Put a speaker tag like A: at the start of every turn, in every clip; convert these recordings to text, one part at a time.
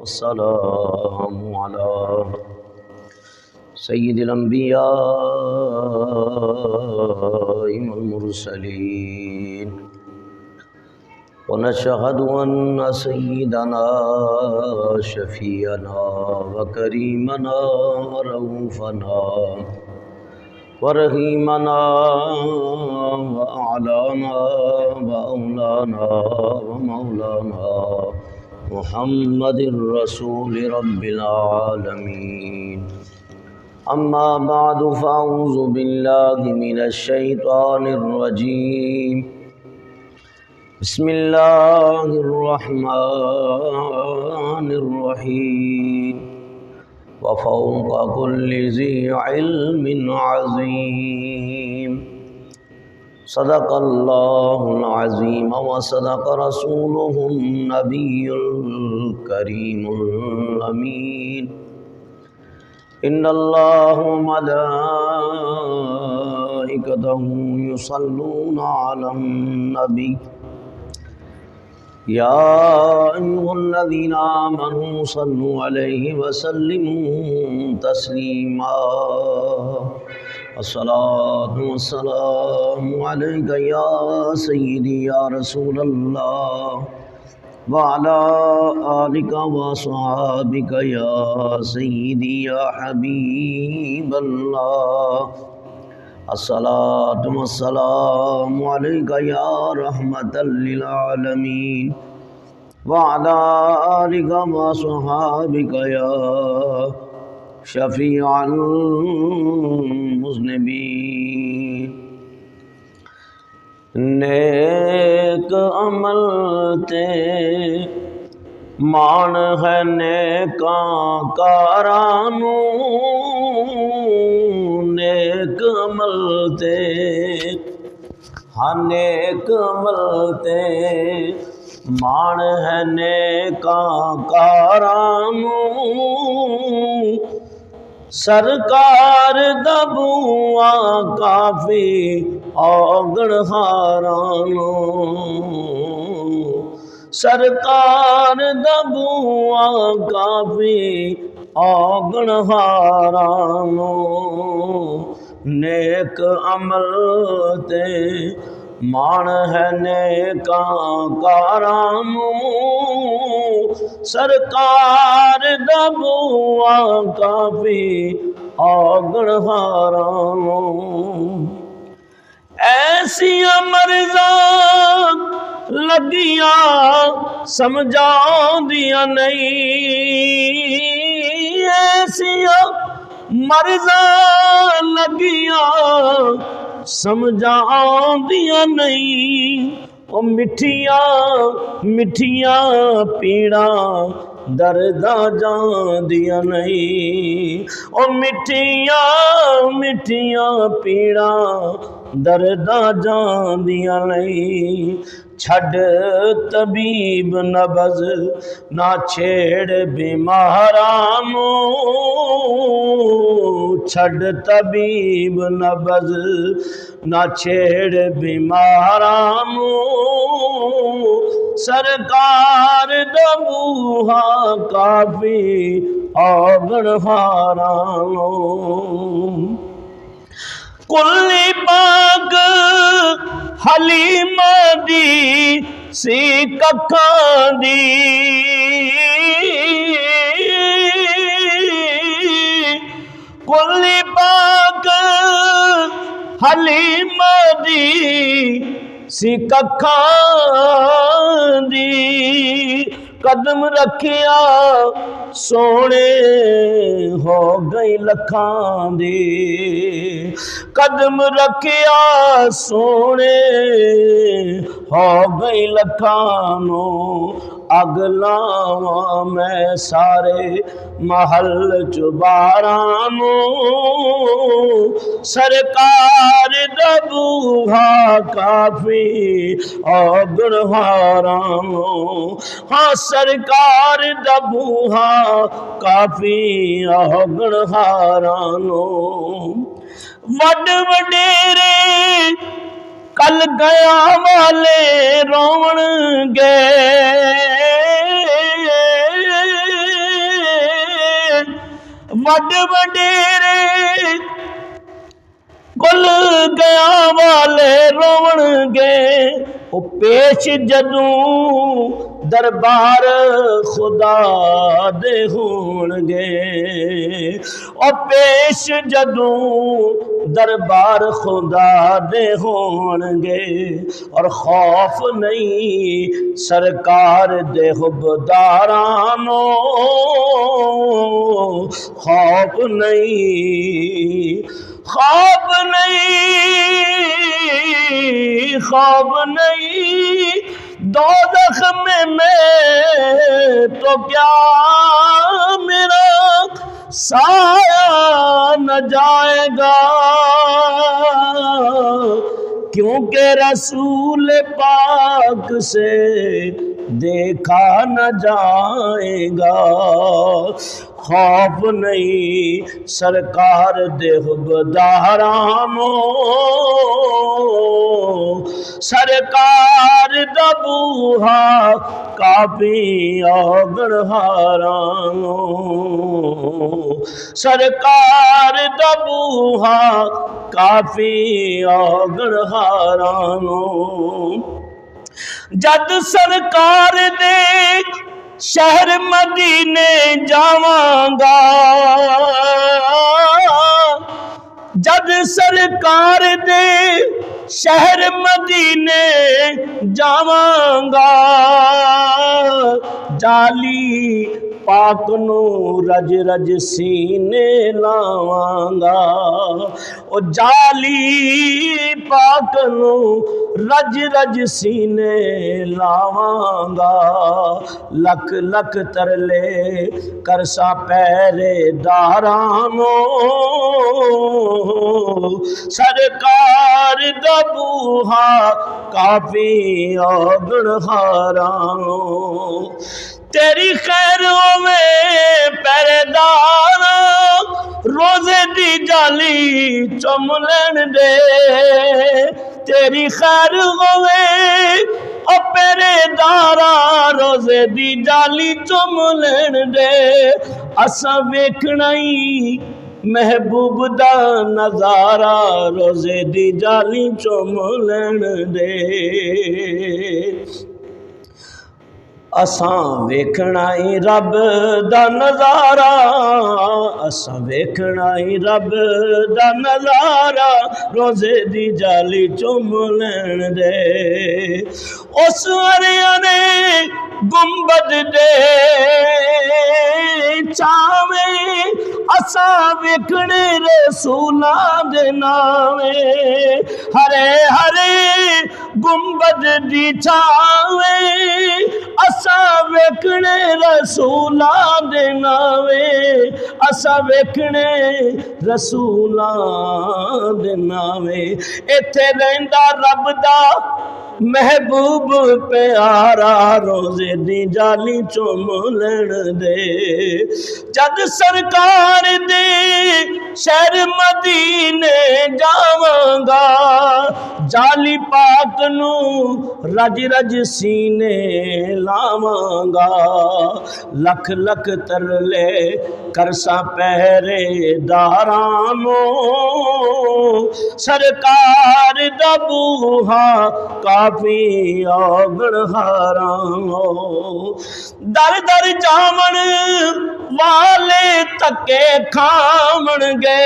A: والسلام على سيد الأنبياء والمرسلين ونشهد أن سيدنا شفيعنا وكريمنا ورؤوفنا ورحيمنا وأعلانا وأولانا ومولانا محمد رسول رب العالمين. أما بعد فأعوذ بالله من الشيطان الرجيم. بسم الله الرحمن الرحيم. وفوق كل ذي علم عظيم. صدق الله العظيم وصدق رسوله النبي الكريم الأمين. إن الله وملائكته يصلون على النبي يا أيها الذين آمنوا صلوا عليه وسلموا تسليما. الصلاة والسلام عليك يا سيدي يا رسول الله وعلى آلك وصحابك يا سيدي يا حبيب الله. الصلاة والسلام عليك يا رحمة للعالمين وعلى آلك وصحابك يا شفيع المذنبين. نیک عمل تے مان ہے نیکاں کارانوں. نیک عمل تے ہاں نیک عمل تے مان ہے نیکاں کارانوں. سرکار دا بوآں کافی اوگڑ ہارانوں. سرکار دا بوآں کافی اوگڑ ہارانوں. نیک عمل تے مان ہے نیکاں کارانوں. سرکار دا بوآں کافی اوگڑ ہارانوں. ایسیاں مرضاں لگیاں سمجھاؤندیاں نہیں. ایسیاں مرضاں لگیاں سمجھاؤندیاں نہیں. او مٹھیاں مٹھیاں پیڑاں درداں جاندیاں نہیں. او مٹھیاں مٹھیاں پیڑاں درداں جاندیاں نہیں. چھڈ طبیب نبض نہ چھیڑ بیمارانوں. چھڈ طبیب نبض نہ چھیڑ بیمارانوں. سرکار دا بوہا کافی اوگڑ ہارانوں. کلی پاک حلیمہ دی سی ککھاں دی. کلی پاک حلیمہ دی سی ککھاں دی. قدم رکھیا سونے ہو گئی لکھاں دی. قدم رکھیا سونے ہو گئی لکھاں نو. اگ لاواں میں سارے محل چبارانوں. سرکار دا بوہا کافی اوگڑ ہارانوں. ہاں سرکار دا بوہا کافی اوگڑ ہارانوں. وڈ وڈیرے کل گیا والے روون گے وڈ وڈیرے گل گیا والے رون گے او پیش جدوں دربار خدا دے ہون گے او پیش جدوں دربار خدا دے ہون گے اور خوف نہیں سرکار دے حبدارانو خوف نہیں خواب نہیں دوزخ میں تو کیا میرا سایہ نہ جائے گا کیونکہ رسول پاک سے دیکھا نہ جائے گا خوف نہیں سرکار دے حبدارانو سرکار دا بوہا کافی گڑھارانو سرکار دا بوہا کافی گڑھارانو جد سرکار دے شہر مدینے جاواں گا جد سرکار دے شہر مدینے جاواں گا جالی پاک نو رج رج سینے لاواں گا او جالی پاک نو رج رج سینے لاواں گا لکھ لکھ ترلے کرسا پہرے دارانو سرکار دا بوہا کافی گڑھارانو تیری خیر ہوے پہرے دارا روزے دی جالی چم لین دے تیری خیر ہوے او پہرے دارا روزے دی جالی چم لین دے اساں ویکھنا ہی محبوب دا نظارہ روزے دی جالی چم لین دے اساں ویکھنا ہی رب دا نظارہ اساں ویکھنا ہی رب دا نظارہ روزے دی جالی چم لین دے اس اریانے گنبد دے چاویں اساں ویکھنے رسولاں دے ناویں ہرے ہرے گنبد دی چاویں اساں ویکھنے رسولاں دے ناویں اساں ویکھنے رسولاں دے ناویں ایتھے رہندا رب دا محبوب پیارا روزے دی جالی چم لین دے جد سرکار دے شہر مدینے جاواں گا جالی پاک نو رج رج سینے لاواں گا لکھ لکھ ترلے کرساں پہرے دارانو سرکار دا بوہا کافی گڑھارانو در در جاون والے تکے کھامن گے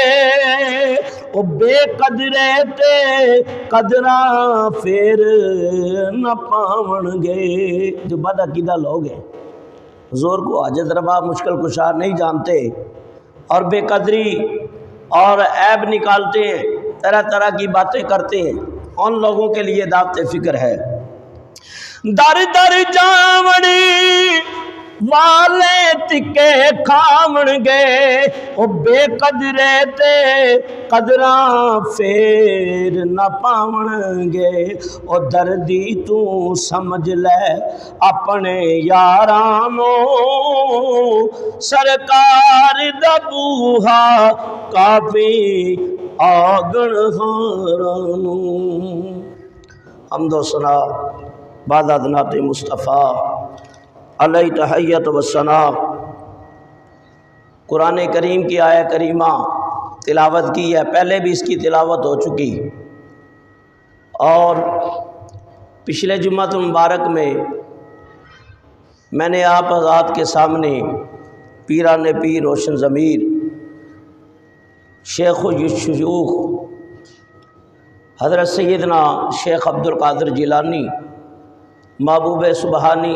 A: او بے قدرے تے قدراں پھر نہ پاون گے جو بد عقیدہ لوگ ہیں حضور کو حاجت روا مشکل کشا نہیں جانتے اور بے قدری اور عیب نکالتے ہیں طرح طرح کی باتیں کرتے ہیں ان لوگوں کے لیے دعوت فکر ہے در در جاوڑی والے تکے کھامن گے او بے قدرے تے قدراں پھر نہ پاون گے او دردی تو سمجھ لے اپنے یارانو سرکار دا بوہا کافی گڑھارانو حمد و ثنا بعد نعت مصطفیٰ علیہ تحیت و ثنا قرآن کریم کی آیہ کریمہ تلاوت کی ہے، پہلے بھی اس کی تلاوت ہو چکی، اور پچھلے جمعہ مبارک میں نے آپ حضرات کے سامنے پیران پیر روشن ضمیر شیخ الشیوخ حضرت سیدنا شیخ عبد القادر جیلانی محبوب سبحانی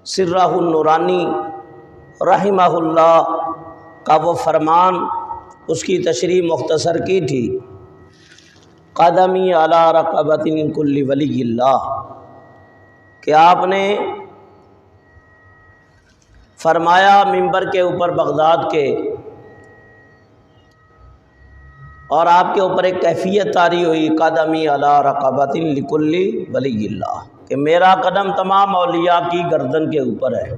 A: سرہ النورانی رحمہ اللہ کا وہ فرمان، اس کی تشریح مختصر کی تھی، قدمی علی رقبۃ من کل ولی اللہ، کہ آپ نے فرمایا منبر کے اوپر بغداد کے، اور آپ کے اوپر ایک کیفیت طاری ہوئی، قدمی علی رقبۃ لکل ولی اللہ، کہ میرا قدم تمام اولیاء کی گردن کے اوپر ہے،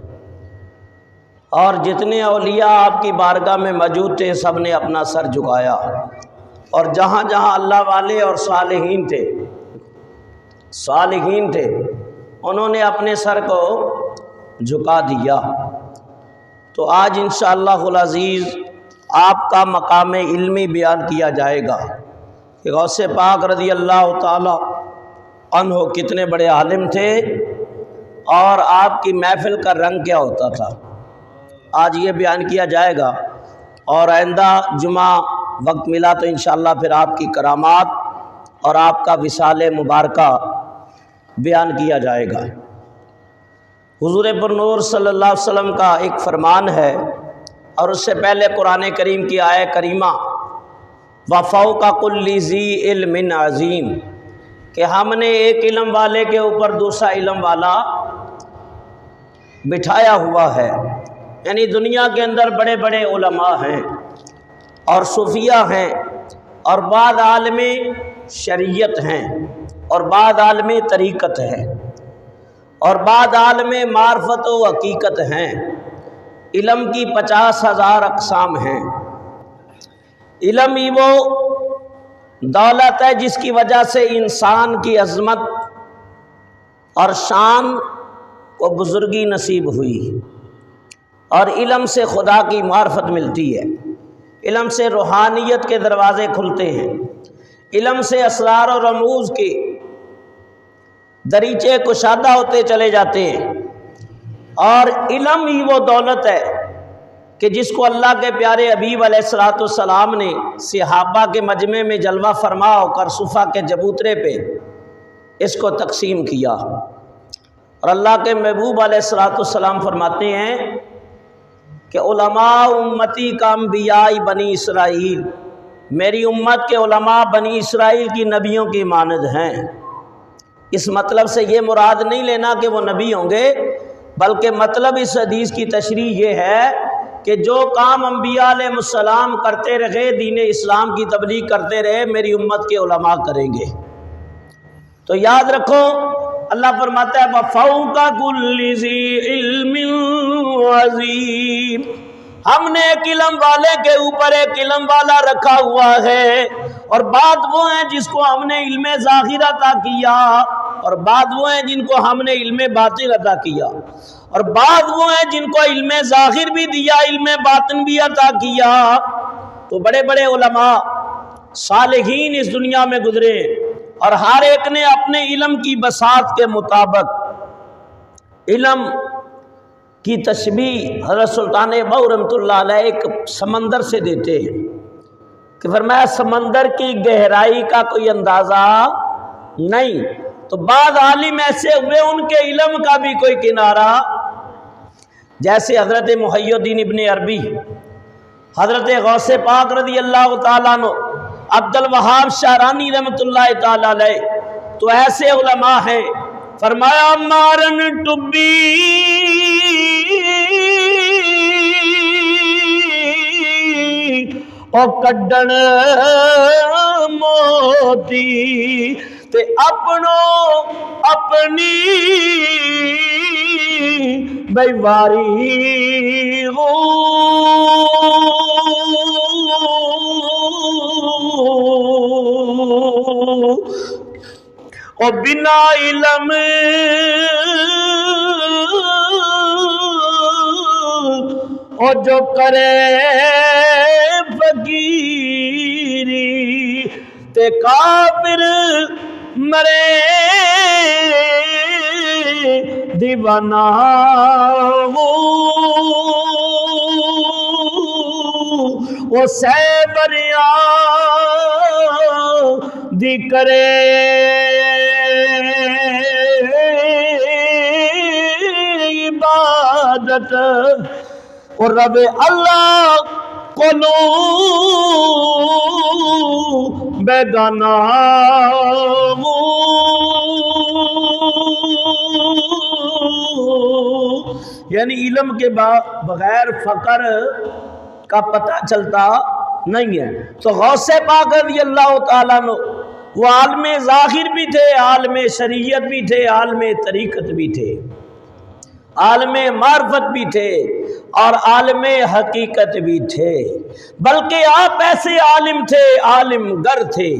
A: اور جتنے اولیاء آپ کی بارگاہ میں موجود تھے سب نے اپنا سر جھکایا، اور جہاں جہاں اللہ والے اور صالحین تھے انہوں نے اپنے سر کو جھکا دیا۔ تو آج انشاءاللہ العزیز آپ کا مقام علمی بیان کیا جائے گا کہ غوث پاک رضی اللہ تعالی عنہ کتنے بڑے عالم تھے، اور آپ کی محفل کا رنگ کیا ہوتا تھا، آج یہ بیان کیا جائے گا، اور آئندہ جمعہ وقت ملا تو انشاءاللہ پھر آپ کی کرامات اور آپ کا وصال مبارکہ بیان کیا جائے گا۔ حضور پرنور صلی اللہ علیہ وسلم کا ایک فرمان ہے، اور اس سے پہلے قرآن کریم کی آیہ کریمہ وَفَوْقَ كُلِّ ذِي عِلْمٍ عَظِيمٍ، کہ ہم نے ایک علم والے کے اوپر دوسرا علم والا بٹھایا ہوا ہے، یعنی دنیا کے اندر بڑے بڑے علماء ہیں اور صوفیہ ہیں، اور بعض عالم شریعت ہیں، اور بعض عالم طریقت ہیں، اور بعض عالم معرفت و حقیقت ہیں۔ علم کی 50,000 اقسام ہیں۔ علم ہی وہ دولت ہے جس کی وجہ سے انسان کی عظمت اور شان کو بزرگی نصیب ہوئی، اور علم سے خدا کی معرفت ملتی ہے، علم سے روحانیت کے دروازے کھلتے ہیں، علم سے اسرار و رموز کے دریچے کشادہ ہوتے چلے جاتے ہیں، اور علم ہی وہ دولت ہے کہ جس کو اللہ کے پیارے حبیب علیہ السلام نے صحابہ کے مجمع میں جلوہ فرما ہو کر صفا کے چبوترے پہ اس کو تقسیم کیا، اور اللہ کے محبوب علیہ السلام فرماتے ہیں کہ علماء امتی کا انبیاء بنی اسرائیل، میری امت کے علماء بنی اسرائیل کی نبیوں کی مانند ہیں۔ اس مطلب سے یہ مراد نہیں لینا کہ وہ نبی ہوں گے، بلکہ مطلب اس حدیث کی تشریح یہ ہے کہ جو کام انبیاء علیہ السلام کرتے رہے، دین اسلام کی تبلیغ کرتے رہے، میری امت کے علماء کریں گے۔ تو یاد رکھو، اللہ فرماتا ہے وَفَوْقَ كُلِّ ذِي عِلْمٍ عَظِيمٍ، ہم نے ایک علم والے کے اوپر ایک علم والا رکھا ہوا ہے، اور بعد وہ ہیں جس کو ہم نے علم ظاہر عطا کیا، اور بعد وہ ہیں جن کو ہم نے علم باطن عطا کیا، اور بعد وہ ہیں جن کو علم ظاہر بھی دیا، علم باطن بھی عطا کیا۔ تو بڑے بڑے علماء صالحین اس دنیا میں گزرے، اور ہر ایک نے اپنے علم کی بساط کے مطابق علم کی تشبیہ حضرت سلطان بہو رحمۃ اللہ علیہ ایک سمندر سے دیتے ہیں، کہ فرمایا سمندر کی گہرائی کا کوئی اندازہ نہیں، تو بعض عالم ایسے ہوئے ان کے علم کا بھی کوئی کنارہ، جیسے حضرت محی الدین ابن عربی، حضرت غوث پاک رضی اللہ تعالیٰ عنہ، عبد الوہاب شعرانی رحمۃ اللہ تعالیٰ علیہ، تو ایسے علماء ہیں۔ فرمایا مارن ٹبی او کڈن موتی تے اپنو اپنی بے واری ہو، او بنا علم او جو کرے فقیری تے کافر مرے دیوانہ وہ سہبریا دی کرے عبادت اور رب اللہ کولو بیگانہ یعنی علم کے بغیر فقر کا پتہ چلتا نہیں ہے۔ تو غوث پاک رضی اللہ تعالیٰ عنہ وہ عالم ظاہر بھی تھے، عالم شریعت بھی تھے، عالم طریقت بھی تھے، عالم معرفت بھی تھے اور عالم حقیقت بھی تھے، بلکہ آپ ایسے عالم تھے، عالم گر تھے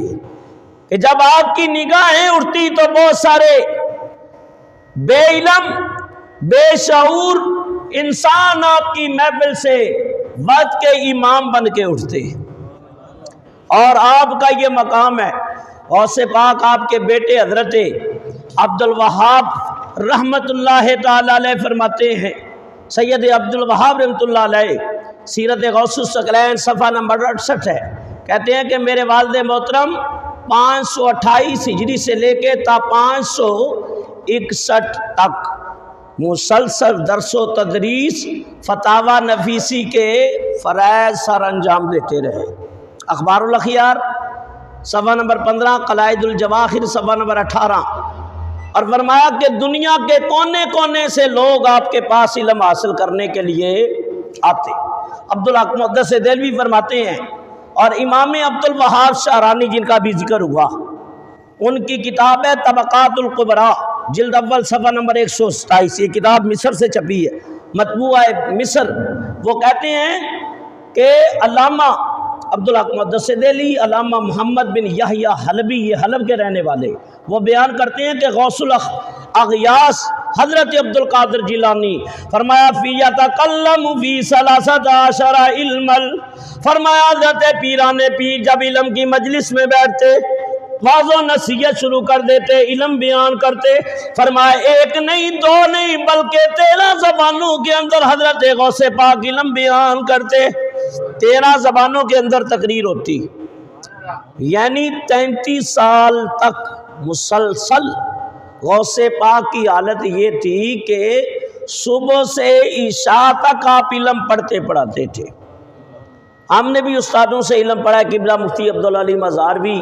A: کہ جب آپ کی نگاہیں اٹھتی تو بہت سارے بے علم بے شعور انسان آپ کی محفل سے وقت کے امام بن کے اٹھتے، اور آپ کا یہ مقام ہے۔ غوث پاک آپ کے بیٹے حضرت عبد الوہاب رحمت اللہ تعالی علیہ فرماتے ہیں، سید عبد الوہاب رحمت اللہ علیہ سیرت غوث الثقلین صفحہ نمبر 68 ہے، کہتے ہیں کہ میرے والد محترم 528 ہجری سے لے کے تا 561 تک مسلسل درس و تدریس فتاوی نفیسی کے فرائض سر انجام دیتے رہے۔ اخبار الاخیار صفحہ نمبر 15، قلائد الجواہر صفحہ نمبر 18، اور فرمایا کہ دنیا کے کونے کونے سے لوگ آپ کے پاس علم حاصل کرنے کے لیے آتے۔ عبدالحق محدث دہلوی فرماتے ہیں، اور امام عبد الوہاب شعرانی جن کا بھی ذکر ہوا، ان کی کتاب ہے طبقات الکبریٰ، جلد اول صفحہ نمبر 127، یہ کتاب مصر سے چھپی ہے، مطبوعہ مصر۔ وہ کہتے ہیں کہ علامہ عبدالحق محدث دہلوی، علامہ محمد بن یحییٰ حلبی، یہ حلب کے رہنے والے، وہ بیان کرتے ہیں کہ غوث الاغیاث حضرت عبد القادر جیلانی فرمایا فی یتکلم فی 13 علما، فرمایا حضرت پیران پیر جب علم کی مجلس میں بیٹھتے واضح و نصیحت شروع کر دیتے، علم بیان کرتے، فرمایا ایک نہیں دو نہیں بلکہ 13 زبانوں کے اندر حضرت غوث پاک علم بیان کرتے، 13 زبانوں کے اندر تقریر ہوتی، یعنی 33 سال تک مسلسل غوث پاک کی حالت یہ تھی کہ صبح سے عشاء تک آپ علم پڑھتے پڑھاتے تھے۔ ہم نے بھی استادوں سے علم پڑھا ہے، قبلہ مفتی عبدالعلی مزاروی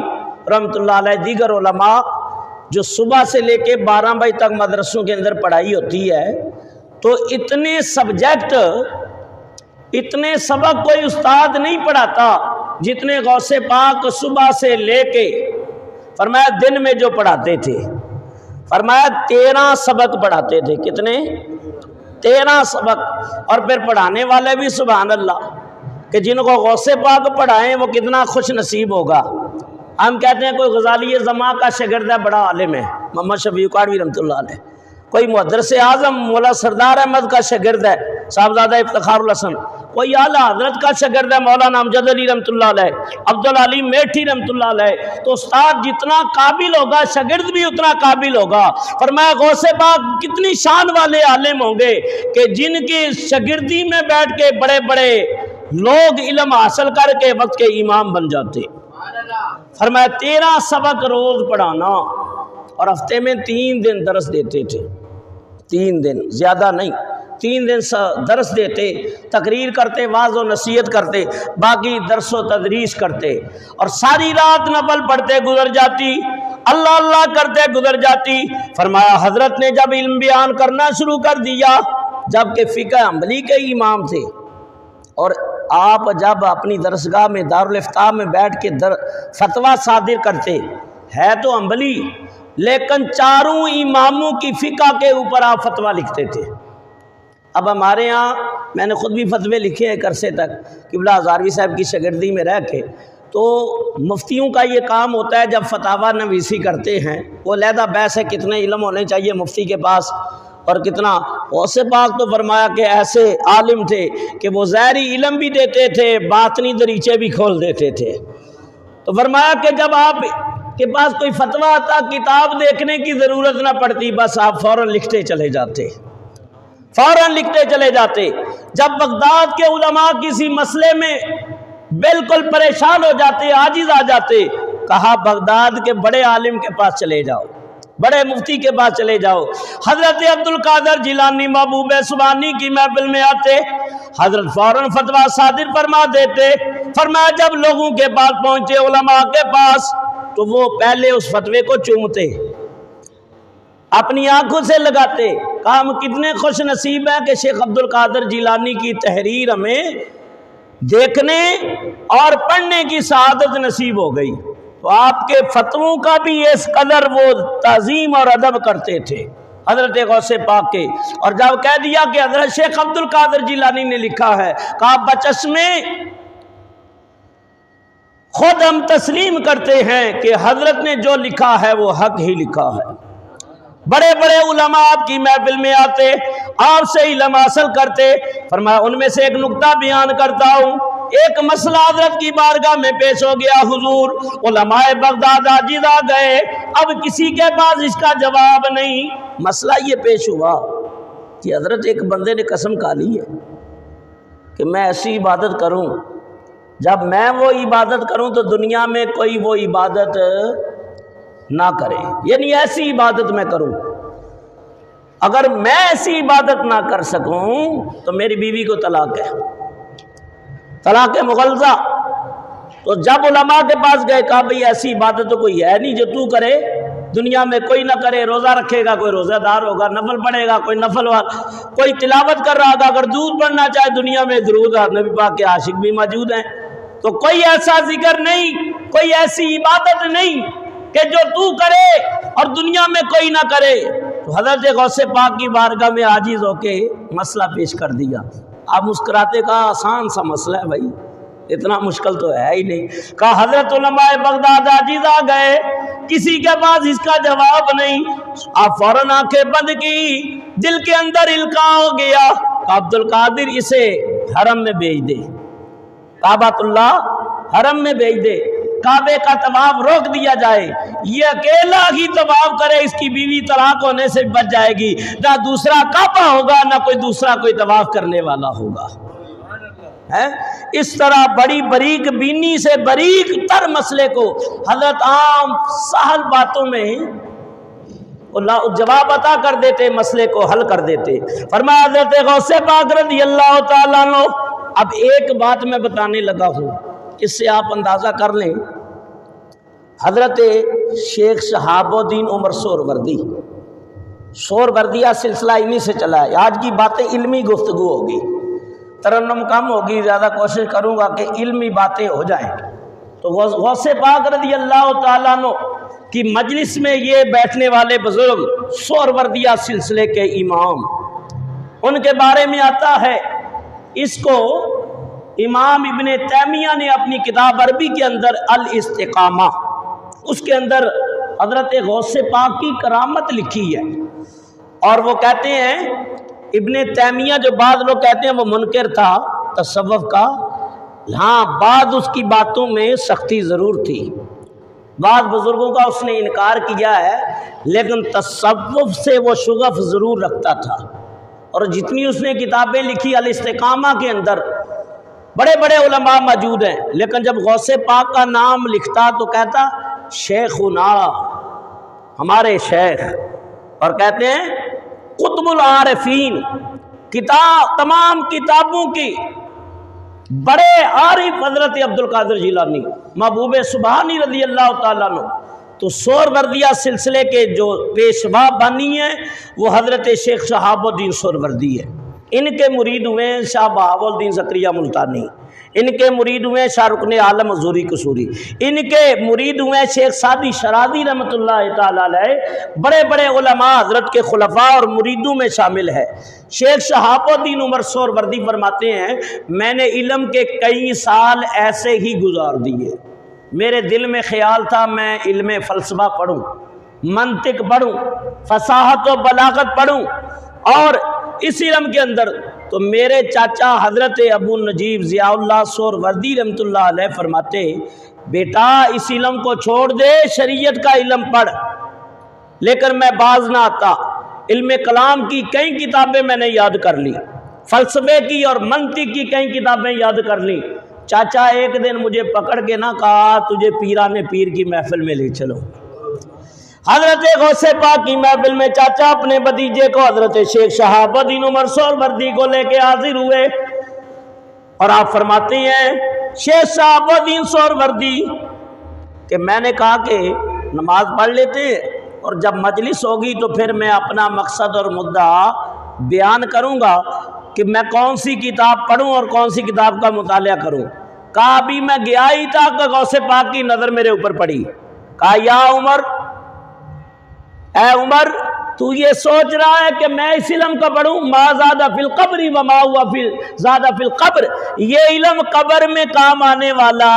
A: رحمت اللہ علیہ، دیگر علماء، جو صبح سے لے کے 12 بجے تک مدرسوں کے اندر پڑھائی ہوتی ہے، تو اتنے سبجیکٹ اتنے سبق کوئی استاد نہیں پڑھاتا جتنے غوث پاک صبح سے لے کے فرمایا دن میں جو پڑھاتے تھے، فرمایا 13 سبق پڑھاتے تھے۔ کتنے؟ 13 سبق۔ اور پھر پڑھانے والے بھی سبحان اللہ کہ جن کو غوث پاک پڑھائیں وہ کتنا خوش نصیب ہوگا۔ ہم کہتے ہیں کوئی غزالی زماں کا شاگرد ہے، بڑا عالم ہے، محمد شفیع کاڑوی رحمۃ اللہ علیہ، کوئی مدرس اعظم مولا سردار احمد کا شاگرد ہے، صاحبزادہ افتخار الحسن، کوئی اعلیٰ حضرت کا شاگرد ہے مولانا امجد علی رحمۃ اللہ علیہ، عبدالعلی میٹھی رحمۃ اللہ علیہ، تو استاد جتنا قابل ہوگا شاگرد بھی اتنا قابل ہوگا۔ فرمایا غوث پاک کتنی شان والے عالم ہوں گے کہ جن کی شاگردی میں بیٹھ کے بڑے بڑے لوگ علم حاصل کر کے وقت کے امام بن جاتے۔ فرمایا 13 سبق روز پڑھانا، اور ہفتے میں 3 دن درس دیتے تھے، 3 دن، زیادہ نہیں، 3 دن درس دیتے، تقریر کرتے، واعظ و نصیحت کرتے، باقی درس و تدریس کرتے، اور ساری رات نفل پڑھتے گزر جاتی، اللہ اللہ کرتے گزر جاتی۔ فرمایا حضرت نے جب علم بیان کرنا شروع کر دیا، جبکہ فقہ حنبلی کے امام تھے، اور آپ جب اپنی درسگاہ میں دارالفتاح میں بیٹھ کے فتویٰ صادر کرتے، ہے تو حنبلی لیکن 4 اماموں کی فقہ کے اوپر آپ فتویٰ لکھتے تھے۔ اب ہمارے ہاں میں نے خود بھی فتوے لکھے ایک عرصے تک قبلہ ہزاروی صاحب کی شاگردی میں رہ کے، تو مفتیوں کا یہ کام ہوتا ہے جب فتاوی نویسی کرتے ہیں، وہ علیحدہ بحث ہے کتنے علم ہونے چاہیے مفتی کے پاس، اور کتنا غوث پاک تو فرمایا کہ ایسے عالم تھے کہ وہ ظاہری علم بھی دیتے تھے، باطنی دریچے بھی کھول دیتے تھے۔ تو فرمایا کہ جب آپ کے پاس کوئی فتویٰ آتا کتاب دیکھنے کی ضرورت نہ پڑتی، بس آپ فوراً لکھتے چلے جاتے، فوراً لکھتے چلے جاتے۔ جب بغداد کے علماء کسی مسئلے میں بالکل پریشان ہو جاتے، عاجز آ جاتے، کہا بغداد کے بڑے عالم کے پاس چلے جاؤ، بڑے مفتی کے پاس چلے جاؤ۔ حضرت عبدالقادر جیلانی محبوب سبحانی کی محفل میں آتے، حضرت فوراً فتویٰ صادر فرما دیتے۔ فرمایا جب لوگوں کے پاس پہنچے، علماء کے پاس، تو وہ پہلے اس فتوے کو چومتے، اپنی آنکھوں سے لگاتے۔ کہا ہم کتنے خوش نصیب ہیں کہ شیخ عبدالقادر جیلانی کی تحریر ہمیں دیکھنے اور پڑھنے کی سعادت نصیب ہو گئی۔ تو آپ کے فتووں کا بھی اس قدر وہ تعظیم اور ادب کرتے تھے حضرت غوث پاک کے۔ اور جب کہہ دیا کہ حضرت شیخ عبدالقادر جیلانی نے لکھا ہے، کہا بچشمے خود ہم تسلیم کرتے ہیں کہ حضرت نے جو لکھا ہے وہ حق ہی لکھا ہے۔ بڑے بڑے علماء آپ کی محفل میں آتے، آپ سے علم حاصل کرتے۔ فرمایا ان میں سے ایک نقطہ بیان کرتا ہوں، ایک مسئلہ حضرت کی بارگاہ میں پیش ہو گیا، حضور علماء بغداد عاجز آ گئے، اب کسی کے پاس اس کا جواب نہیں۔ مسئلہ یہ پیش ہوا کہ حضرت ایک بندے نے قسم کھا لی ہے کہ میں ایسی عبادت کروں، جب میں وہ عبادت کروں تو دنیا میں کوئی وہ عبادت نہ کرے، یعنی ایسی عبادت میں کروں، اگر میں ایسی عبادت نہ کر سکوں تو میری بیوی کو طلاق ہے، طلاق مغلظہ۔ تو جب علماء کے پاس گئے، کہا بھئی ایسی عبادت تو کوئی ہے نہیں جو تو کرے، دنیا میں کوئی نہ کرے۔ روزہ رکھے گا کوئی روزہ دار ہوگا، نفل پڑھے گا کوئی نفل والا، کوئی تلاوت کر رہا ہوگا، اگر درود پڑھنا چاہے دنیا میں درود، نبی پاک کے عاشق بھی موجود ہیں، تو کوئی ایسا ذکر نہیں، کوئی ایسی عبادت نہیں کہ جو تو کرے اور دنیا میں کوئی نہ کرے۔ تو حضرت غوث پاک کی بارگاہ میں عاجز ہو کے مسئلہ پیش کر دیا۔ آپ مسکراتے، کہا آسان سا مسئلہ ہے بھائی، اتنا مشکل تو ہے ہی نہیں۔ کہا حضرت علماء بغداد عاجز آ گئے، کسی کے پاس اس کا جواب نہیں۔ آپ فوراً آنکھیں بند کی، دل کے اندر القاء ہو گیا کہ عبدالقادر اسے حرم میں بھیج دے، کعبۃ اللہ حرم میں بھیج دے، کعبے کا طواف روک دیا جائے، یہ اکیلا ہی طواف کرے، اس کی بیوی طلاق ہونے سے بچ جائے گی، نہ دوسرا کعبہ ہوگا نہ کوئی دوسرا کوئی طواف کرنے والا ہوگا۔ اس طرح بڑی باریک بینی سے باریک تر مسئلے کو حضرت عام سہل باتوں میں جواب عطا کر دیتے، مسئلے کو حل کر دیتے۔ فرمایا حضرت غوث پاک رضی اللہ تعالیٰ عنہ۔ اب ایک بات میں بتانے لگا ہوں، اس سے آپ اندازہ کر لیں، حضرت شیخ شہاب الدین عمر سہروردی، سہروردیہ سلسلہ انہی سے چلا ہے۔ آج کی باتیں علمی گفتگو ہوگی، ترنم کم ہوگی، زیادہ کوشش کروں گا کہ علمی باتیں ہو جائیں۔ تو غوث پاک رضی اللہ تعالیٰ عنہ کی مجلس میں یہ بیٹھنے والے بزرگ سہروردیہ سلسلے کے امام، ان کے بارے میں آتا ہے، اس کو امام ابن تیمیہ نے اپنی کتاب عربی کے اندر الاستقامہ، اس کے اندر حضرت غوث پاک کی کرامت لکھی ہے۔ اور وہ کہتے ہیں، ابن تیمیہ جو بعض لوگ کہتے ہیں وہ منکر تھا تصوف کا، ہاں بعض اس کی باتوں میں سختی ضرور تھی، بعض بزرگوں کا اس نے انکار کیا ہے، لیکن تصوف سے وہ شغف ضرور رکھتا تھا۔ اور جتنی اس نے کتابیں لکھی الاستقامہ کے اندر بڑے بڑے علماء موجود ہیں، لیکن جب غوث پاک کا نام لکھتا تو کہتا شیخنا، ہمارے شیخ، اور کہتے ہیں قطب العارفین، تمام کتابوں کی بڑے عارف حضرت عبدالقادر جیلانی محبوب سبحانی رضی اللہ تعالیٰ عنہ۔ تو سہروردیہ سلسلے کے جو پیشوا بانی ہیں وہ حضرت شیخ شہاب الدین سہروردی ہے۔ ان کے مرید ہوئے شاہ بہاؤالدین زکریا ملتانی، ان کے مرید ہوئے شاہ رکن عالم حضوری قصوری، ان کے مرید ہوئے شیخ سعدی شرازی رحمۃ اللہ تعالیٰ علیہ، بڑے بڑے علماء حضرت کے خلفاء اور مریدوں میں شامل ہے۔ شیخ شہاب الدین عمر سہروردی فرماتے ہیں، میں نے علم کے کئی سال ایسے ہی گزار دیے، میرے دل میں خیال تھا میں علم فلسفہ پڑھوں، منطق پڑھوں، فصاحت و بلاغت پڑھوں، اور اس علم کے اندر تو میرے چاچا حضرت ابو نجیب ضیاء اللہ سہروردی رحمۃ اللہ علیہ فرماتے بیٹا اس علم کو چھوڑ دے، شریعت کا علم پڑھ۔ لیکن میں باز نہ آتا، علم کلام کی کئی کتابیں میں نے یاد کر لی، فلسفے کی اور منطق کی کئی کتابیں یاد کر لی۔ چاچا ایک دن مجھے پکڑ کے نہ کہا تجھے پیران پیر کی محفل میں لے چلو۔ حضرت غوث پاک کی محفل میں چاچا اپنے بھتیجے کو حضرت شیخ شہاب الدین عمر سہروردی کو لے کے حاضر ہوئے، اور آپ فرماتے ہیں شیخ شہاب الدین سہروردی کہ میں نے کہا کہ نماز پڑھ لیتے اور جب مجلس ہوگی تو پھر میں اپنا مقصد اور مدعا بیان کروں گا کہ میں کون سی کتاب پڑھوں اور کون سی کتاب کا مطالعہ کروں۔ کہا ابھی میں گیا ہی تھا کہ غوث پاک کی نظر میرے اوپر پڑی۔ کہا یا عمر، اے عمر تو یہ سوچ رہا ہے کہ میں اس علم کا پڑھوں؟ ما زاد فی القبر وما ہوا زاد فی القبر، یہ علم قبر میں کام آنے والا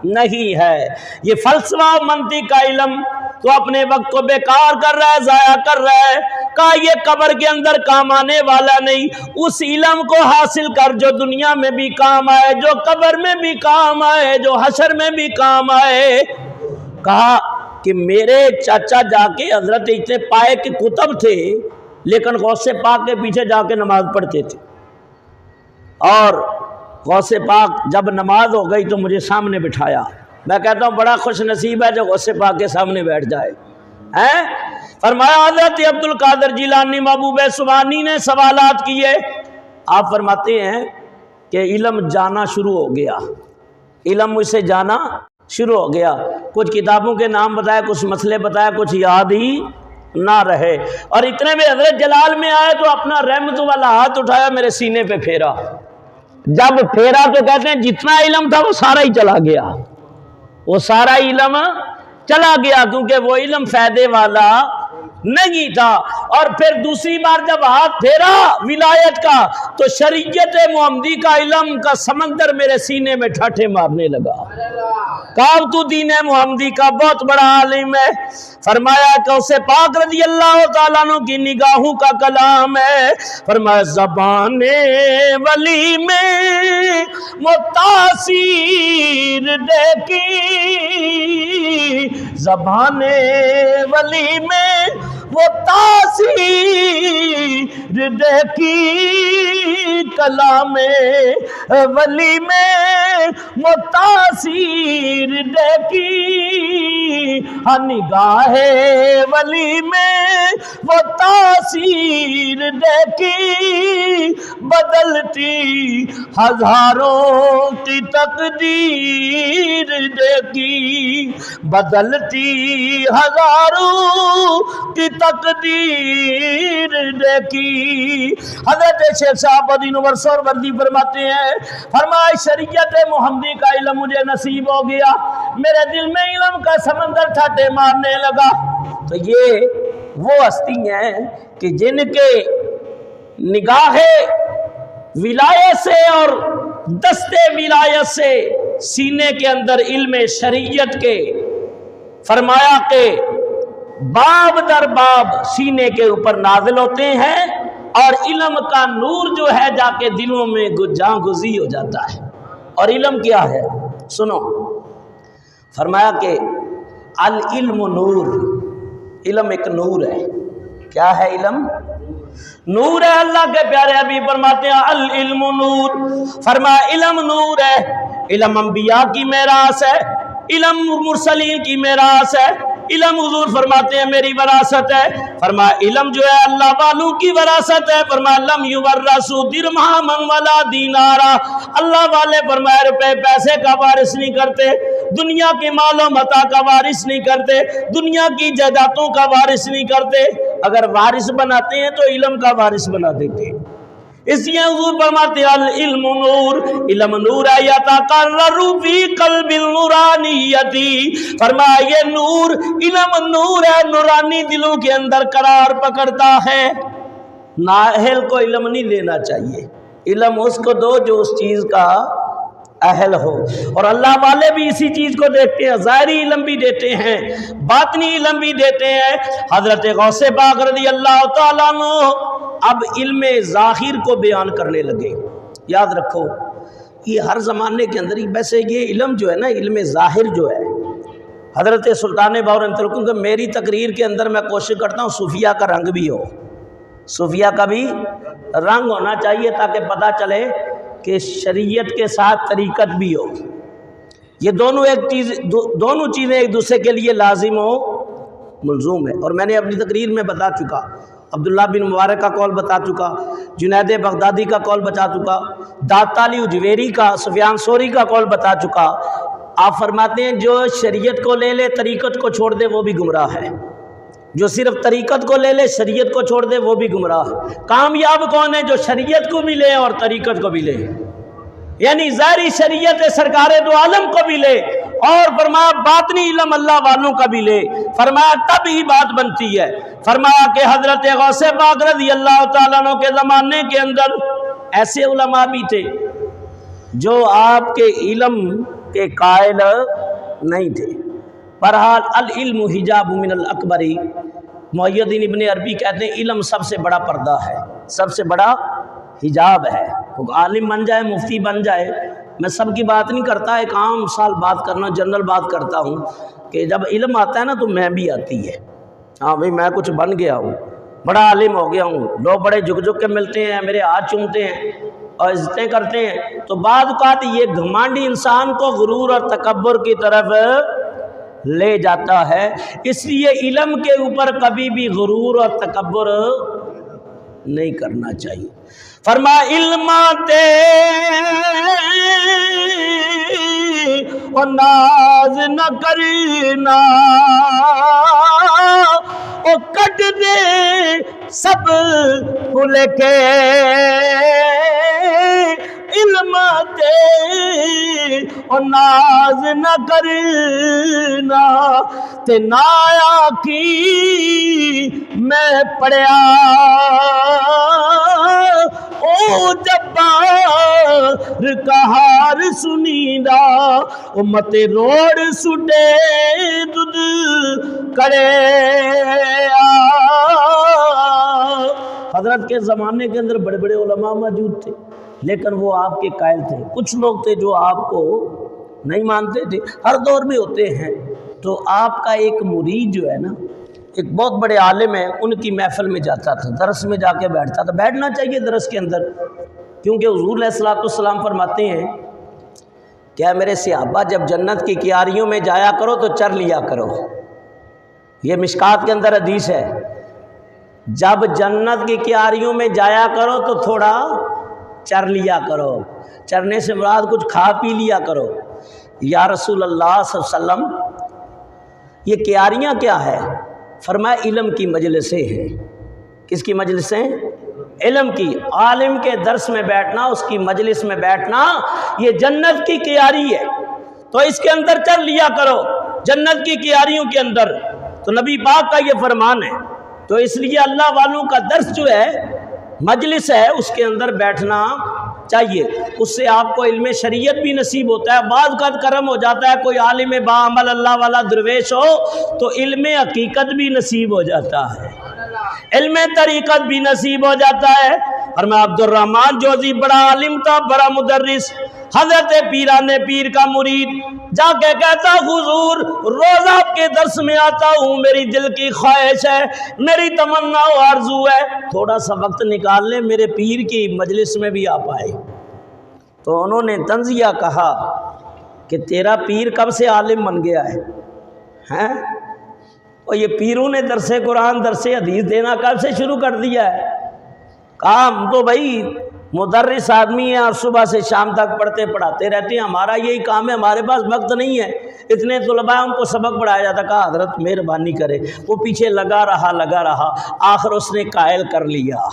A: نہیں ہے۔ یہ فلسفہ و منطق کا علم تو اپنے وقت کو بیکار کر رہا ہے، ضائع کر رہا ہے۔ کہا یہ قبر کے اندر کام آنے والا نہیں، اس علم کو حاصل کر جو دنیا میں بھی کام آئے، جو قبر میں بھی کام آئے، جو حشر میں بھی کام آئے۔ کہا کہ میرے چاچا جا کے حضرت اتنے پائے کے کتب تھے لیکن غوث پاک کے پیچھے جا کے نماز پڑھتے تھے، اور غوث پاک جب نماز ہو گئی تو مجھے سامنے بٹھایا۔ میں کہتا ہوں بڑا خوش نصیب ہے جو غوث پاک کے سامنے بیٹھ جائے۔ فرمایا حضرت عبد القادر جیلانی محبوب سبحانی نے سوالات کیے۔ آپ فرماتے ہیں کہ علم جانا شروع ہو گیا، علم مجھ سے جانا شروع ہو گیا۔ کچھ کتابوں کے نام بتایا، کچھ مسئلے بتایا، کچھ یاد ہی نہ رہے، اور اتنے میں حضرت جلال میں آئے تو اپنا رحمت والا ہاتھ اٹھایا، میرے سینے پہ پھیرا۔ جب پھیرا تو کہتے ہیں جتنا علم تھا وہ سارا ہی چلا گیا، وہ سارا علم چلا گیا، کیونکہ وہ علم فائدے والا نہیں تھا۔ اور پھر دوسری بار جب ہاتھ پھیرا ولایت کا تو شریعت محمدی کا علم کا سمندر میرے سینے میں ٹھاٹھے مارنے لگا۔ کہا تو دین محمدی کا بہت بڑا عالم ہے۔ فرمایا کہ اسے پاک رضی اللہ تعالیٰ عنہ کی نگاہوں کا کلام ہے۔ فرمایا زبان ولی میں متاثر دیکھی، زبان ولی میں وہ تاثیر دیکھی، کلام ولی میں متاثر دیکھی، نگاہ ولی میں وہ تاثیر دیکھی، بدلتی ہزاروں کی تقدیر دیکھی، بدلتی ہزاروں کی تقدیر دیکھی۔ حضرت شیخ شہاب الدین عمر سہروردی فرماتے ہیں، فرمایا شریعت محمدی کا علم مجھے نصیب ہو گیا، میرے دل میں علم کا سمندر ٹھاٹھے مارنے لگا۔ تو یہ وہ ہستی ہیں کہ جن کے نگاہ ولایت سے اور دست ولایت سے سینے کے اندر علم شریعت کے فرمایا کہ باب در باب سینے کے اوپر نازل ہوتے ہیں، اور علم کا نور جو ہے جا کے دلوں میں جاں گزی ہو جاتا ہے۔ اور علم کیا ہے سنو، فرمایا کہ العلم نور، علم ایک نور ہے۔ کیا ہے علم؟ نور ہے۔ اللہ کے پیارے حبیب فرماتے ہیں العلم نور، فرمایا علم نور ہے۔ علم انبیاء کی میراث ہے، علم مرسلین کی میراث ہے، علم حضور فرماتے ہیں میری وراثت ہے۔ فرمایا علم جو ہے اللہ والوں کی وراثت ہے۔ فرمایا لم یورثوا درہما ولا دینارا، اللہ والے فرمایا روپے پیسے کا وارث نہیں کرتے، دنیا کے مال و متاع کا وارث نہیں کرتے، دنیا کی جائیدادوں کا وارث نہیں کرتے، اگر وارث بناتے ہیں تو علم کا وارث بنا دیتے ہیں۔ اس لیے حضور فرماتے ہیں العلم نور، علم نور ہے یتقرر فی قلب النورانیتی، فرمایا یہ نور علم نور ہے، نورانی دلوں کے اندر قرار پکڑتا ہے۔ نااہل کو علم نہیں لینا چاہیے، علم اس کو دو جو اس چیز کا اہل ہو، اور اللہ والے بھی اسی چیز کو دیکھتے ہیں، ظاہری علم بھی دیتے ہیں، باطنی علم بھی دیتے ہیں۔ حضرت غوث پاک رضی اللہ تعالیٰ عنہ اب علم ظاہر کو بیان کرنے لگے۔ یاد رکھو یہ ہر زمانے کے اندر ہی، ویسے یہ علم جو ہے نا، علم ظاہر جو ہے، حضرت سلطان باہور کہ میری تقریر کے اندر میں کوشش کرتا ہوں صوفیہ کا رنگ بھی ہو، صوفیہ کا بھی رنگ ہونا چاہیے تاکہ پتہ چلے کہ شریعت کے ساتھ طریقت بھی ہو۔ یہ دونوں چیزیں ایک دوسرے کے لیے لازم ہو، ملزوم ہے۔ اور میں نے اپنی تقریر میں بتا چکا، عبداللہ بن مبارک کا قول بتا چکا، جنید بغدادی کا قول بتا چکا، داتا علی اجویری کا، سفیان ثوری کا قول بتا چکا۔ آپ فرماتے ہیں جو شریعت کو لے لے طریقت کو چھوڑ دے وہ بھی گمراہ ہے، جو صرف طریقت کو لے لے شریعت کو چھوڑ دے وہ بھی گمراہ ہے۔ کامیاب کون ہے؟ جو شریعت کو بھی لے اور طریقت کو بھی لے، یعنی ظاہری شریعت سرکار دو عالم کو بھی لے اور فرمایا باطنی علم اللہ والوں کا بھی لے، فرمایا تب ہی بات بنتی ہے۔ فرمایا کہ حضرت غوث پاک رضی اللہ تعالیٰ عنہ کے زمانے کے اندر ایسے علماء بھی تھے جو آپ کے علم کے قائل نہیں تھے۔ بہرحال العلم حجاب من الاکبری، محی الدین ابن عربی کہتے ہیں علم سب سے بڑا پردہ ہے، سب سے بڑا حجاب ہے۔ وہ عالم بن جائے، مفتی بن جائے، میں سب کی بات نہیں کرتا، ایک عام سال بات کرنا، جنرل بات کرتا ہوں کہ جب علم آتا ہے نا تو میں بھی آتی ہے، ہاں بھئی میں کچھ بن گیا ہوں، بڑا عالم ہو گیا ہوں، لوگ بڑے جھک جھک کے ملتے ہیں، میرے ہاتھ چومتے ہیں اور عزتیں کرتے ہیں، تو بعض اوقات یہ گھمانڈی انسان کو غرور اور تکبر کی طرف لے جاتا ہے۔ اس لیے علم کے اوپر کبھی بھی غرور اور تکبر نہیں کرنا چاہیے۔ فرما علم تے اور ناز نہ کرنا، او کٹ دے سب بھول کے، علم تے اور ناز نہ کرنا، تے نایا کی میں پڑھیا او جبار کا ہار سنیدہ، امت روڑ سٹے دودھ کرے۔ حضرت کے زمانے کے اندر بڑے بڑے علماء موجود تھے لیکن وہ آپ کے قائل تھے، کچھ لوگ تھے جو آپ کو نہیں مانتے تھے، ہر دور میں ہوتے ہیں۔ تو آپ کا ایک مرید جو ہے نا، ایک بہت بڑے عالم ہے، ان کی محفل میں جاتا تھا، درس میں جا کے بیٹھتا تھا۔ بیٹھنا چاہیے درس کے اندر، کیونکہ حضور علیہ الصلوۃ والسلام فرماتے ہیں کیا میرے صحابہ جب جنت کی کیاریوں میں جایا کرو تو چر لیا کرو، یہ مشکات کے اندر حدیث ہے، جب جنت کی کیاریوں میں جایا کرو تو تھوڑا چر لیا کرو، چرنے سے مراد کچھ کھا پی لیا کرو۔ یا رسول اللہ صلی اللہ علیہ وسلم یہ کیاریاں کیا ہے؟ فرمایا علم کی مجلسیں ہیں۔ کس کی مجلسیں؟ علم کی، عالم کے درس میں بیٹھنا، اس کی مجلس میں بیٹھنا، یہ جنت کی کیاری ہے، تو اس کے اندر چل لیا کرو، جنت کی کیاریوں کے اندر۔ تو نبی پاک کا یہ فرمان ہے، تو اس لیے اللہ والوں کا درس جو ہے، مجلس ہے، اس کے اندر بیٹھنا چاہیے، اس سے آپ کو علم شریعت بھی نصیب ہوتا ہے۔ بعض کا کرم ہو جاتا ہے، کوئی عالم باعمل اللہ والا درویش ہو تو علم حقیقت بھی نصیب ہو جاتا ہے، علم طریقت بھی نصیب ہو جاتا ہے۔ اور میں عبد الرحمن جوزی بڑا عالم تھا، بڑا مدرس، حضرت پیران پیر کا مرید، جا کے کہتا حضور روز آپ کے درس میں آتا ہوں، میری دل کی خواہش ہے، میری تمنا و آرزو ہے تھوڑا سا وقت نکال لیں، میرے پیر کی مجلس میں بھی آپ آئے۔ تو انہوں نے تنزیہ کہا کہ تیرا پیر کب سے عالم بن گیا ہے؟ اور یہ پیروں نے درس قرآن درس حدیث دینا کب سے شروع کر دیا ہے؟ کہا ہم تو بھائی مدرس آدمی ہیں اور صبح سے شام تک پڑھتے پڑھاتے رہتے ہیں، ہمارا یہی کام ہے، ہمارے پاس وقت نہیں ہے، اتنے طلباء ان کو سبق پڑھایا جاتا۔ کہا حضرت مہربانی کرے، وہ پیچھے لگا رہا، آخر اس نے قائل کر لیا،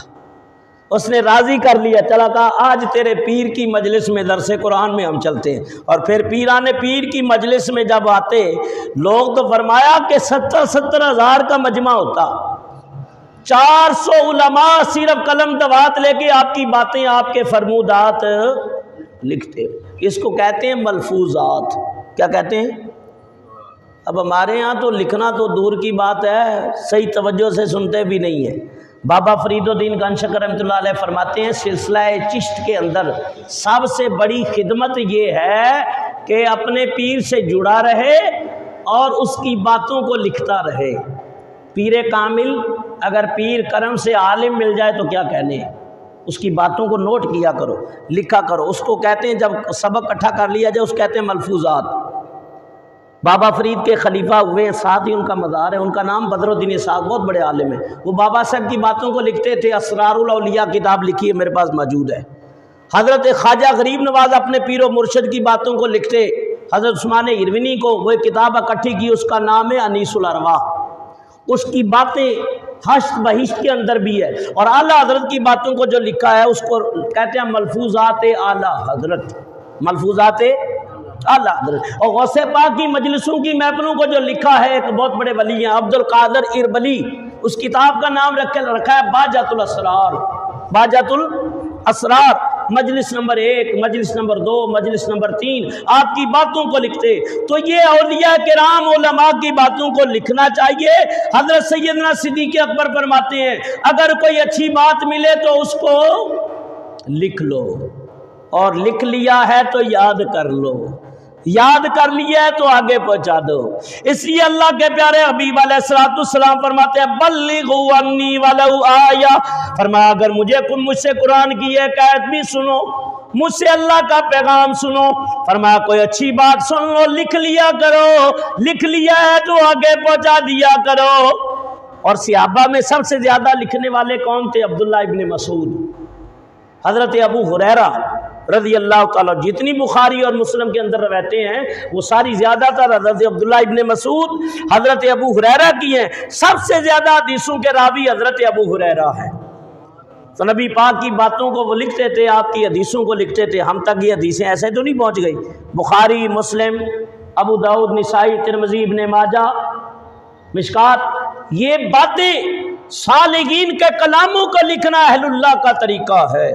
A: اس نے راضی کر لیا، چلا کہا آج تیرے پیر کی مجلس میں درس قرآن میں ہم چلتے ہیں۔ اور پھر پیران پیر کی مجلس میں جب آتے لوگ تو فرمایا کہ 70 ہزار کا مجمع ہوتا، 400 علماء صرف قلم دوات لے کے آپ کی باتیں، آپ کے فرمودات لکھتے، اس کو کہتے ہیں ملفوظات۔ کیا کہتے ہیں؟ اب ہمارے ہاں تو لکھنا تو دور کی بات ہے، صحیح توجہ سے سنتے بھی نہیں ہیں، بابا فرید الدین گنج رحمۃ اللہ علیہ فرماتے ہیں سلسلہ چشت کے اندر سب سے بڑی خدمت یہ ہے کہ اپنے پیر سے جڑا رہے اور اس کی باتوں کو لکھتا رہے۔ پیر کامل اگر پیر کرم سے عالم مل جائے تو کیا کہنے ہیں، اس کی باتوں کو نوٹ کیا کرو، لکھا کرو، اس کو کہتے ہیں جب سبق اکٹھا کر لیا جائے اس کہتے ہیں ملفوظات۔ بابا فرید کے خلیفہ ہوئے ہیں، ساتھ ہی ان کا مزار ہے، ان کا نام بدر الدین اسحاق، بہت بڑے عالم ہیں۔ وہ بابا صاحب کی باتوں کو لکھتے تھے، اسرار الاولیاء کتاب لکھی ہے، میرے پاس موجود ہے۔ حضرت خواجہ غریب نواز اپنے پیر و مرشد کی باتوں کو لکھتے، حضرت عثمان ایرونی کو وہ کتاب اکٹھی کی، اس کا نام ہے انیس الارواح، اس کی باتیں حشت بہشت کے اندر بھی ہے، اور اعلیٰ حضرت کی باتوں کو جو لکھا ہے اس کو کہتے ہیں ملفوظات اعلیٰ حضرت، ملفوظات اعلیٰ حضرت۔ اور غوث پاک کی مجلسوں کی محفلوں کو جو لکھا ہے ایک بہت بڑے ولی ہیں عبد القادر اربلی، اس کتاب کا نام رکھا ہے باجۃ الاسرار، باجۃ الاسرار، مجلس نمبر 1، مجلس نمبر 2، مجلس نمبر 3 آپ کی باتوں کو لکھتے۔ تو یہ اولیاء کرام علماء کی باتوں کو لکھنا چاہیے۔ حضرت سیدنا صدیق اکبر فرماتے ہیں اگر کوئی اچھی بات ملے تو اس کو لکھ لو، اور لکھ لیا ہے تو یاد کر لو، یاد کر لیا ہے تو آگے پہنچا دو۔ اس لیے اللہ کے پیارے حبیب علیہ الصلوۃ والسلام فرماتے ہیں بلغوا عنی ولو آیہ، فرمایا اگر مجھ سے قرآن کی ایک آیت بھی سنو، مجھ سے اللہ کا پیغام سنو، فرمایا کوئی اچھی بات سن لو، لکھ لیا کرو، لکھ لیا ہے تو آگے پہنچا دیا کرو۔ اور صحابہ میں سب سے زیادہ لکھنے والے کون تھے؟ عبداللہ ابن مسعود، حضرت ابو ہریرہ رضی اللہ تعالیٰ، جتنی بخاری اور مسلم کے اندر روایتیں ہیں وہ ساری زیادہ تر حضرت عبداللہ ابن مسعود، حضرت ابو ہریرہ کی ہیں۔ سب سے زیادہ حدیثوں کے راوی حضرت ابو ہریرہ ہیں۔ تو نبی پاک کی باتوں کو وہ لکھتے تھے، آپ کی حدیثوں کو لکھتے تھے۔ ہم تک یہ حدیثیں ایسے تو نہیں پہنچ گئی، بخاری، مسلم، ابو داؤد، نسائی، ترمذی، ابن ماجہ، مشکات، یہ باتیں صالحین کے کلاموں کو لکھنا اہل اللہ کا طریقہ ہے۔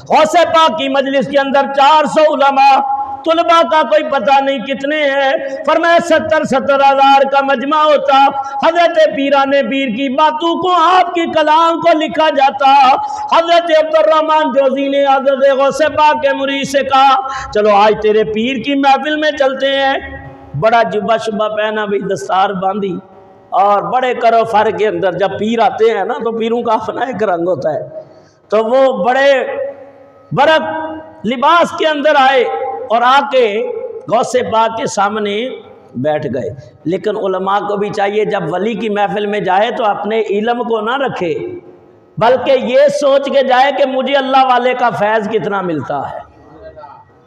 A: غوث پاک کی مجلس کے اندر 400 علماء، طلباء کا کوئی پتہ نہیں کتنے ہیں، فرمایا 70 ہزار کا مجمع ہوتا، حضرت پیران پیر کی باتوں کو آپ کے کلام کو لکھا جاتا۔ حضرت عبد الرحمن جوزی نے حضرت غوث پاک کے مرید سے کہا چلو آج تیرے پیر کی محفل میں چلتے ہیں۔ بڑا جبہ شبہ پہنا بھی، دستار باندھی، اور بڑے کرو فر کے اندر جب پیر آتے ہیں نا تو پیروں کا اپنا ایک رنگ ہوتا ہے، تو وہ بڑے برق لباس کے اندر آئے اور آ کے غوث پاک کے سامنے بیٹھ گئے۔ لیکن علماء کو بھی چاہیے جب ولی کی محفل میں جائے تو اپنے علم کو نہ رکھے، بلکہ یہ سوچ کے جائے کہ مجھے اللہ والے کا فیض کتنا ملتا ہے،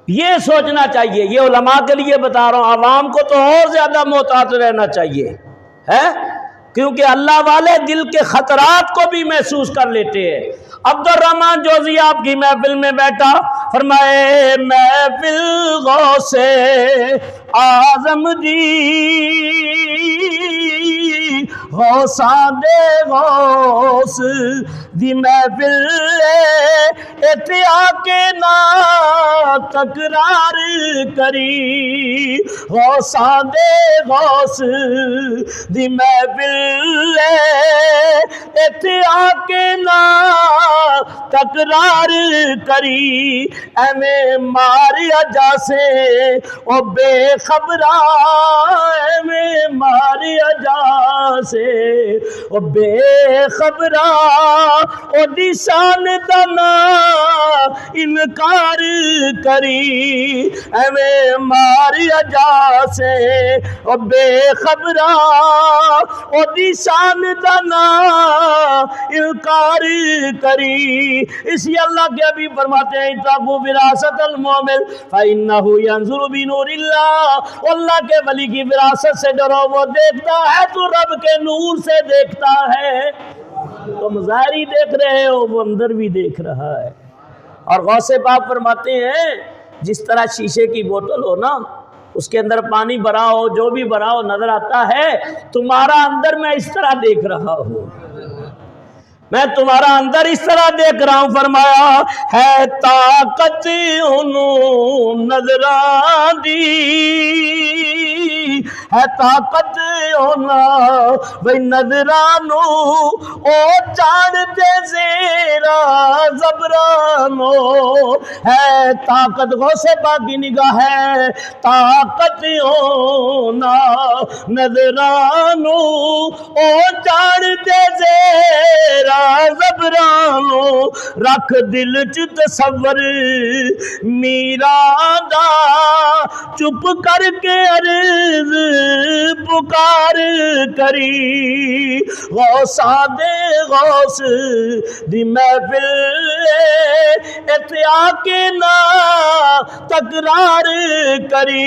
A: یہ سوچنا چاہیے۔ یہ علماء کے لیے بتا رہا ہوں، عوام کو تو اور زیادہ محتاط رہنا چاہیے ہے، کیونکہ اللہ والے دل کے خطرات کو بھی محسوس کر لیتے ہیں۔ عبد الرحمن جوزی آپ کی محفل میں بیٹھا، فرمائے محفل غوث اعظم دی غوثاں دے غوث دی محفل اتیا کے نا تکرار کری، غوثاں دے غوث دی محفل اتیا کے نا تکرار کری، ایویں ماریا جاسے او بے خبراں، ایویں ماریا جاسے او بے خبراں، او دی شان دا نا انکار کری، ایویں ماریا جاسے او بے خبراں، او دی شان دا نا انکار کری۔ اسی اللہ کے ابھی فرماتے ہیں اتقوا وراثت المومن فإنہ ینظر بنور اللہ، اللہ کے ولی کی وراثت سے ڈرو، وہ دیکھتا ہے تو رب کے نور سے دیکھتا ہے۔ تم ظاہری دیکھ رہے ہو، وہ اندر بھی دیکھ رہا ہے۔ اور غوث پاک فرماتے ہیں جس طرح شیشے کی بوتل ہو نا، اس کے اندر پانی بھرا ہو، جو بھی بھرا ہو نظر آتا ہے، تمہارا اندر میں اس طرح دیکھ رہا ہوں۔ میں تمہارا اندر اس طرح دیکھ رہا ہوں. فرمایا ہے طاقت انہوں نظران دی ہے طاقت ہونا بھئی نظرانو او چاندتے زیرا زبرانو ہے طاقت غوث پاک کی نگاہ ہے طاقت ہونا نظرانو او چاندتے زیرا زبرانو رکھ دل چ تصور میرا دا چپ کر کے عرض پکار کری غوثاں دے غوث دی محفل اتیا کے نا تکرار کری.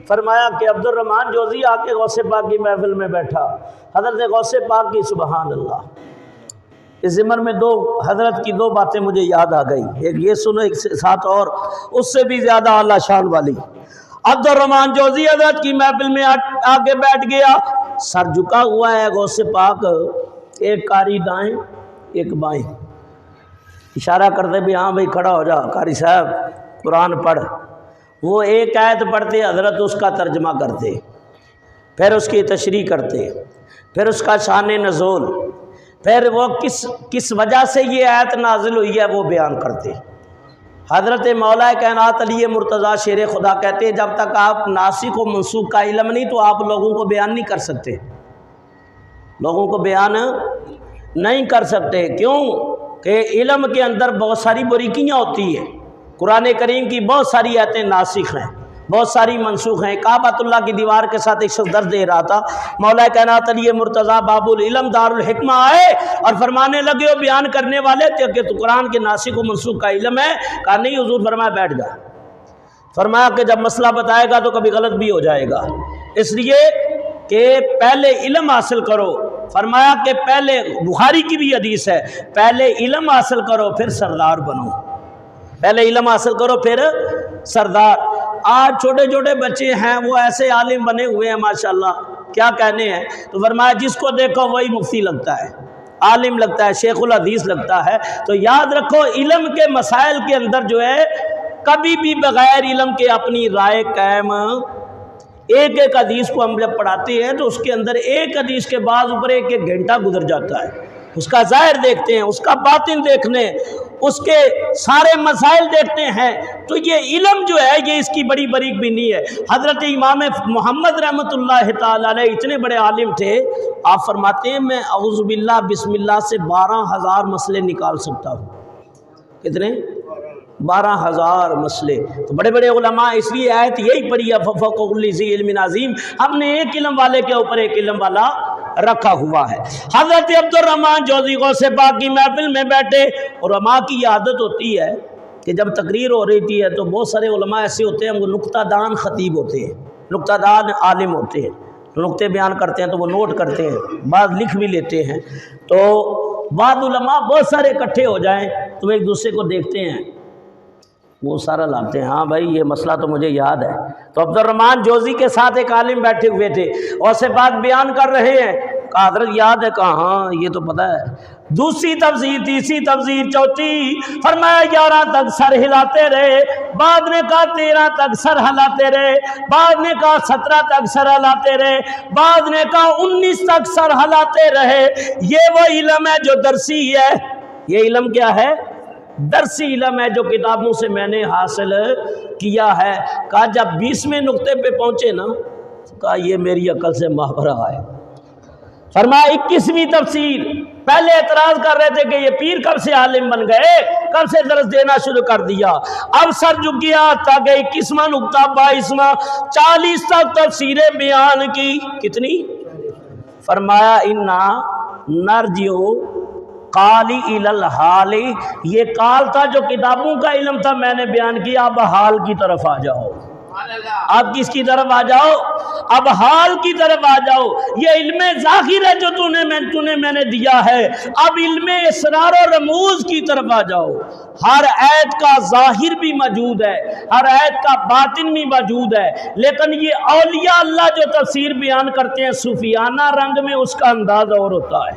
A: فرمایا کہ عبد الرحمن جوزی آ کے غوث پاک کی محفل میں بیٹھا. حضرت غوث پاک کی سبحان اللہ. اس ضمن میں حضرت کی دو باتیں مجھے یاد آ گئی. ایک یہ سنو، ایک ساتھ اور اس سے بھی زیادہ اعلیٰ شان والی. عبد الرحمن جوزی حضرت کی محفل میں آگے بیٹھ گیا. سر جھکا ہوا ہے غوث پاک، ایک قاری دائیں ایک بائیں، اشارہ کرتے بھی ہاں بھائی کھڑا ہو جا قاری صاحب قرآن پڑھ. وہ ایک آیت پڑھتے حضرت اس کا ترجمہ کرتے، پھر اس کی تشریح کرتے، پھر اس کا شان نزول، پھر وہ کس وجہ سے یہ آیت نازل ہوئی ہے وہ بیان کرتے. حضرت مولا کائنات علی مرتضیٰ شیر خدا کہتے ہیں جب تک آپ ناسخ و منسوخ کا علم نہیں تو آپ لوگوں کو بیان نہیں کر سکتے، لوگوں کو بیان نہیں کر سکتے. کیوں کہ علم کے اندر بہت ساری باریکیاں ہوتی ہیں. قرآن کریم کی بہت ساری آیتیں ناسخ ہیں، بہت ساری منسوخ ہیں. کعبۃ اللہ کی دیوار کے ساتھ ایک شخص درد دے رہا تھا. مولا کائنات علی مرتضیٰ باب العلم دار الحکمہ آئے اور فرمانے لگے وہ بیان کرنے والے تھے کہ تو قرآن کے ناسخ و منسوخ کا علم ہے. کہا نہیں حضور. فرمایا بیٹھ جا. فرمایا کہ جب مسئلہ بتائے گا تو کبھی غلط بھی ہو جائے گا، اس لیے کہ پہلے علم حاصل کرو. فرمایا کہ پہلے بخاری کی بھی حدیث ہے پہلے علم حاصل کرو پھر سردار بنو. پہلے علم حاصل کرو پھر سردار. آج چھوٹے چھوٹے بچے ہیں وہ ایسے عالم بنے ہوئے ہیں ماشاءاللہ کیا کہنے ہیں. تو فرمایا جس کو دیکھو وہی مفتی لگتا ہے، عالم لگتا ہے، شیخ الحدیث لگتا ہے. تو یاد رکھو علم کے مسائل کے اندر جو ہے کبھی بھی بغیر علم کے اپنی رائے قائم. ایک ایک حدیث کو ہم جب پڑھاتے ہیں تو اس کے اندر ایک حدیث کے بعد اوپر ایک ایک گھنٹہ گزر جاتا ہے. اس کا ظاہر دیکھتے ہیں، اس کا باطن دیکھنے، اس کے سارے مسائل دیکھتے ہیں. تو یہ علم جو ہے یہ اس کی بڑی باریک بینی ہے. حضرت امام محمد رحمۃ اللہ تعالی علیہ اتنے بڑے عالم تھے. آپ فرماتے ہیں میں اعوذ باللہ بسم اللہ سے 12,000 مسئلے نکال سکتا ہوں. کتنے؟ 12,000 مسئلے. تو بڑے بڑے علماء اس لیے آیت یہی پڑھی ہے فوق کل ذی علم عظیم. ہم نے ایک علم والے کے اوپر ایک علم والا رکھا ہوا ہے. حضرت عبد الرحمن جوزی غوث پاک کی محفل میں بیٹھے. علماء کی یہ عادت ہوتی ہے کہ جب تقریر ہو رہی تھی ہے تو بہت سارے علماء ایسے ہوتے ہیں وہ نکتہ دان خطیب ہوتے ہیں، نکتہ دان عالم ہوتے ہیں. تو نکتے بیان کرتے ہیں تو وہ نوٹ کرتے ہیں، بعض لکھ بھی لیتے ہیں. تو بعض علماء بہت سارے اکٹھے ہو جائیں تو ایک دوسرے کو دیکھتے ہیں، وہ سارا لاتے ہیں ہاں بھائی یہ مسئلہ تو مجھے یاد ہے. تو عبد الرحمن جوزی کے ساتھ ایک عالم بیٹھے ہوئے تھے اور سے بات بیان کر رہے ہیں. کہا حضرت یاد ہے؟ کہا ہاں یہ تو پتہ ہے. دوسری تفسیر، تیسری تفسیر، چوتھی. فرمایا 11 تک سر ہلاتے رہے. بعد نے کہا 13 تک سر ہلاتے رہے. بعد نے کہا 17 تک سر ہلاتے رہے. بعد نے کہا 19 تک سر ہلاتے رہے. یہ وہ علم ہے جو درسی ہے. یہ علم کیا ہے؟ درسی علم ہے جو کتابوں سے میں نے حاصل کیا ہے. کہا جب 20ویں نقطے پہ پہنچے نا کہا یہ میری عقل سے ماورا ہے. فرمایا 21ویں تفسیر. پہلے اعتراض کر رہے تھے کہ یہ پیر کب سے عالم بن گئے، کب سے درس دینا شروع کر دیا. اب سر جھک گیا تاکہ 21واں نقطہ 22واں 40 تک تفسیریں بیان کی. کتنی؟ فرمایا انا نرجو قالی الالحالی. یہ قال تھا جو کتابوں کا علم تھا میں نے بیان کیا. اب حال کی طرف آ جاؤ. اب کس کی طرف آ جاؤ؟ اب حال کی طرف آ جاؤ. یہ علم ظاہر ہے جو میں نے دیا ہے. اب علم اسرار و رموز کی طرف آ جاؤ. ہر آیت کا ظاہر بھی موجود ہے، ہر آیت کا باطن بھی موجود ہے. لیکن یہ اولیاء اللہ جو تفسیر بیان کرتے ہیں صوفیانہ رنگ میں، اس کا انداز اور ہوتا ہے.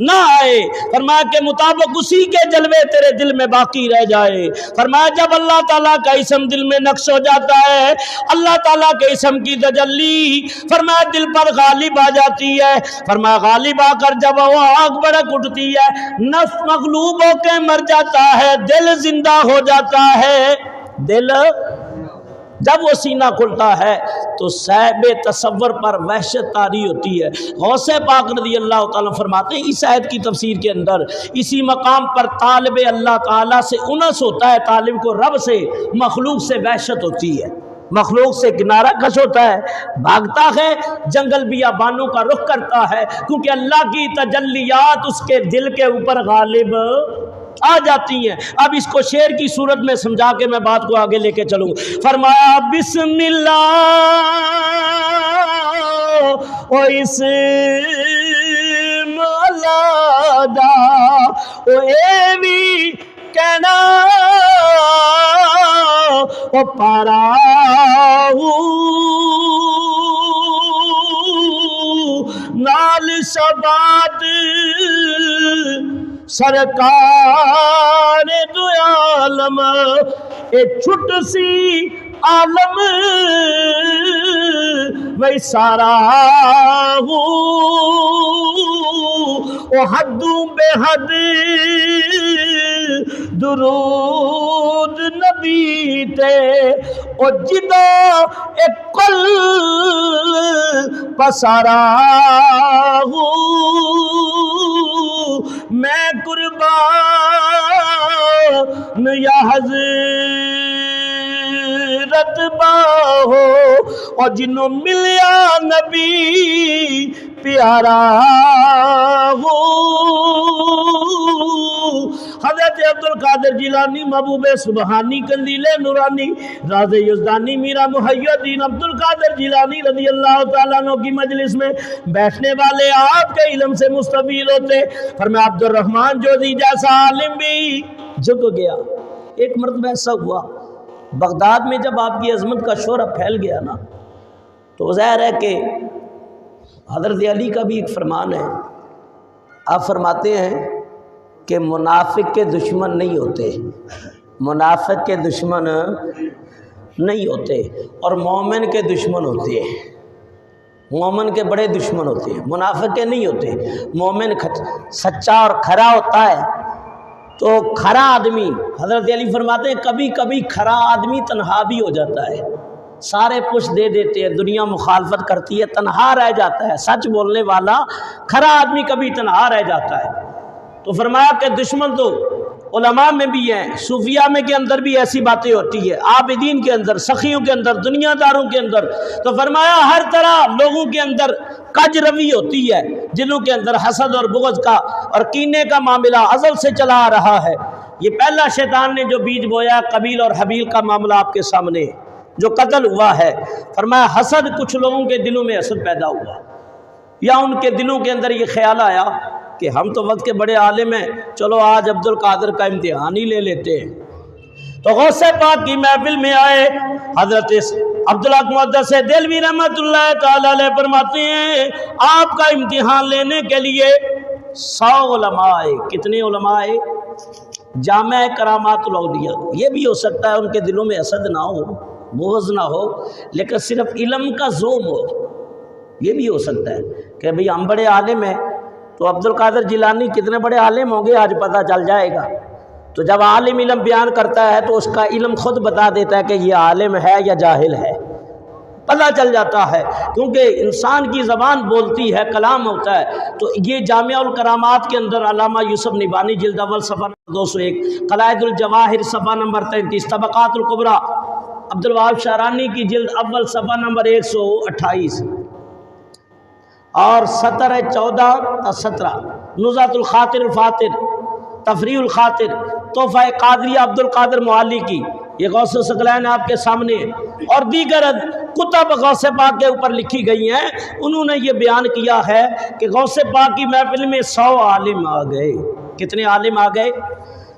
A: نہ آئے، فرمایا کے مطابق اسی کے جلوے تیرے دل میں باقی رہ جائے۔ فرمایا جب اللہ تعالیٰ کا اسم دل میں نقش ہو جاتا ہے، اللہ تعالیٰ کے اسم کی تجلی فرمایا دل پر غالب آ جاتی ہے، فرمایا غالب آ کر جب وہ آگ بڑک اٹھتی ہے، نفس مغلوب ہو کے مر جاتا ہے، دل زندہ ہو جاتا ہے۔ دل جب وہ سینہ کھلتا ہے تو صاحب تصور پر وحشت طاری ہوتی ہے۔ غوث پاک رضی اللہ تعالیٰ فرماتے ہیں اس آیت کی تفسیر کے اندر، اسی مقام پر طالب اللہ تعالیٰ سے انس ہوتا ہے، طالب کو رب سے، مخلوق سے وحشت ہوتی ہے، مخلوق سے کنارہ کش ہوتا ہے، بھاگتا ہے، جنگل بیابانوں کا رخ کرتا ہے، کیونکہ اللہ کی تجلیات اس کے دل کے اوپر غالب آ جاتی ہیں۔ اب اس کو شعر کی صورت میں سمجھا کے میں بات کو آگے لے کے چلوں۔ فرمایا بسم اللہ او اسم اللہ دا او اے وی کہنا او پارا نال شباد سرکار دو عالم اے چھٹ سی عالم وہی سارا او حدوں بے حد درود نبی تے او جدو اے کل پسارا میں قربان یا حضرت باہو اور جنہوں ملیا نبی پیارا ہو۔ حضرت عبدالقادر جیلانی، محبوب سبحانی، قندیل نورانی، راز یزدانی، میرا محی الدین عبدالقادر جیلانی رضی اللہ تعالیٰ عنہ کی مجلس میں بیٹھنے والے آپ کے علم سے مستفید ہوتے۔ فرمایا عبد الرحمن جوزی جیسا عالم بھی جھک گیا۔ ایک مرتبہ ایسا ہوا بغداد میں جب آپ کی عظمت کا شہرہ پھیل گیا نا، تو ظاہر ہے کہ حضرت علی کا بھی ایک فرمان ہے، آپ فرماتے ہیں کہ منافق کے دشمن نہیں ہوتے، منافق کے دشمن نہیں ہوتے، اور مومن کے دشمن ہوتے ہیں، مومن کے بڑے دشمن ہوتے ہیں، منافق کے نہیں ہوتے۔ مومن سچا اور کھرا ہوتا ہے، تو کھرا آدمی، حضرت علی فرماتے ہیں کبھی کبھی کھرا آدمی تنہا بھی ہو جاتا ہے، سارے پش دے دیتے ہیں، دنیا مخالفت کرتی ہے، تنہا رہ جاتا ہے، سچ بولنے والا کھرا آدمی کبھی تنہا رہ جاتا ہے۔ تو فرمایا کہ دشمن تو علماء میں بھی ہیں، صوفیاء میں کے اندر بھی ایسی باتیں ہوتی ہے، عابدین کے اندر، سخیوں کے اندر، دنیا داروں کے اندر۔ تو فرمایا ہر طرح لوگوں کے اندر کج روی ہوتی ہے، جنہوں کے اندر حسد اور بغض کا اور کینے کا معاملہ ازل سے چلا آ رہا ہے۔ یہ پہلا شیطان نے جو بیج بویا، قبیل اور حبیل کا معاملہ آپ کے سامنے جو قتل ہوا ہے۔ فرمایا حسد، کچھ لوگوں کے دلوں میں حسد پیدا ہوا، یا ان کے دلوں کے اندر یہ خیال آیا کہ ہم تو وقت کے بڑے عالم ہیں، چلو آج عبدالقادر کا امتحان ہی لے لیتے ہیں۔ تو غوث پاک کی محفل میں آئے حضرت عبداللہ محدث دہلوی رحمۃ اللہ تعالی علیہ فرماتے ہیں آپ کا امتحان لینے کے لیے 100 علماء آئے۔ کتنے علماء آئے؟ جامع کرامات الاولیاء۔ یہ بھی ہو سکتا ہے ان کے دلوں میں حسد نہ ہو، بغض نہ ہو، لیکن صرف علم کا زوم ہو۔ یہ بھی ہو سکتا ہے کہ بھئی ہم بڑے عالم ہیں، تو عبدالقادر جیلانی کتنے بڑے عالم ہوں گے آج پتہ چل جائے گا۔ تو جب عالم علم بیان کرتا ہے تو اس کا علم خود بتا دیتا ہے کہ یہ عالم ہے یا جاہل ہے، پتہ چل جاتا ہے، کیونکہ انسان کی زبان بولتی ہے، کلام ہوتا ہے۔ تو یہ جامع الکرامات کے اندر علامہ یوسف نبانی جلد اول صفحہ نمبر 201، قلائد الجواہر صفحہ نمبر 33، طبقات الکبریٰ عبدالوہاب شعرانی کی جلد اول صفحہ نمبر 128، اور 17 نزہۃ الخاطر الفاطر، تفریح الخاطر، تحفہ قادریہ عبدالقادر معالی کی، یہ غوث ثقلین آپ کے سامنے، اور دیگر کتب غوث پاک کے اوپر لکھی گئی ہیں۔ انہوں نے یہ بیان کیا ہے کہ غوث پاک کی محفل میں 100 عالم آ گئے۔ کتنے عالم آ گئے؟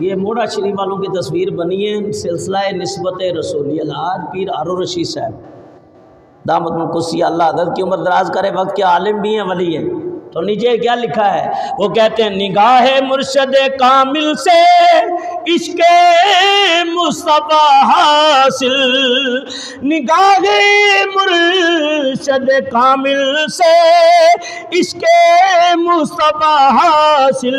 A: یہ موڑا شریف والوں کی تصویر بنی ہے، سلسلہ نسبت رسولی الحاج پیر ہارون رشید صاحب دامت القدسی، اللہ حضرت کی عمر دراز کرے، وقت کے عالم بھی ہیں، ولی ہیں۔ تو نیچے کیا لکھا ہے؟ وہ کہتے ہیں نگاہ مرشد کامل سے عشق مصطفیٰ حاصل، نگاہ مرشد کامل سے عشق مصطفیٰ حاصل،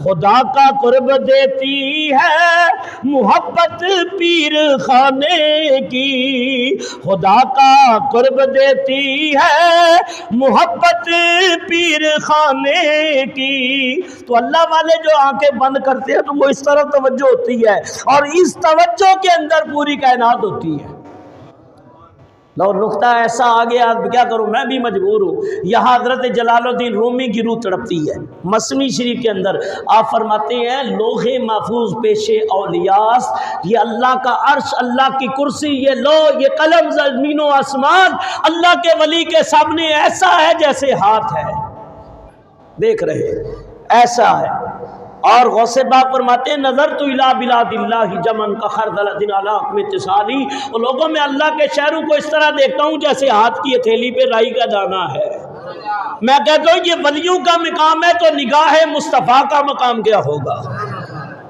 A: خدا کا قرب دیتی ہے محبت پیر خانے کی، خدا کا قرب دیتی ہے محبت پیر خانے کی۔ تو اللہ والے جو آنکھیں بند کرتے ہیں تو وہ اس طرح توجہ ہوتی ہے، اور اس توجہ کے اندر پوری کائنات ہوتی ہے۔ لو نقطہ ایسا آ گیا، کیا کروں، میں بھی مجبور ہوں۔ یہاں حضرت جلال الدین رومی کی روح تڑپتی ہے۔ مثنوی شریف کے اندر آپ فرماتے ہیں لوح محفوظ پیش اولیاء، یہ اللہ کا عرش، اللہ کی کرسی، یہ لو، یہ قلم، زمین و آسمان اللہ کے ولی کے سامنے ایسا ہے جیسے ہاتھ ہے، دیکھ رہے ایسا ہے۔ اور غوث پاک فرماتے ہیں نظرت الی بلاد اللہ جمن کا خردلۃ علی حکم اتصالی، اور لوگوں میں اللہ کے شہروں کو اس طرح دیکھتا ہوں جیسے ہاتھ کی ہتھیلی پہ رائی کا دانہ ہے۔ میں کہتا ہوں یہ ولیوں کا مقام ہے، تو نگاہ مصطفیٰ کا مقام کیا ہوگا؟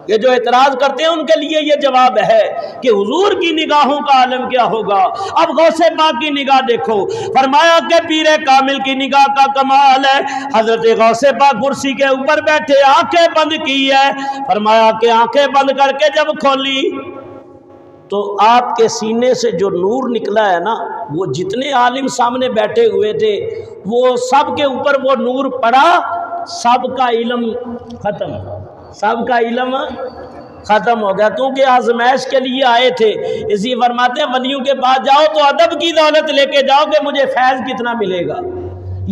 A: یہ جو اعتراض کرتے ہیں ان کے لیے یہ جواب ہے کہ حضور کی نگاہوں کا عالم کیا ہوگا۔ اب غوث پاک کی نگاہ دیکھو، فرمایا کہ پیر کامل کی نگاہ کا کمال ہے۔ حضرت غوث پاک کرسی کے اوپر بیٹھے، آنکھیں بند کی ہے، فرمایا کہ آنکھیں بند کر کے جب کھولی تو آپ کے سینے سے جو نور نکلا ہے نا، وہ جتنے عالم سامنے بیٹھے ہوئے تھے وہ سب کے اوپر وہ نور پڑا، سب کا علم ختم، سب کا علم ختم ہو گیا، کیونکہ آزمائش کے لیے آئے تھے۔ اسی فرماتے ہیں ولیوں کے پاس جاؤ تو ادب کی دولت لے کے جاؤ کہ مجھے فیض کتنا ملے گا،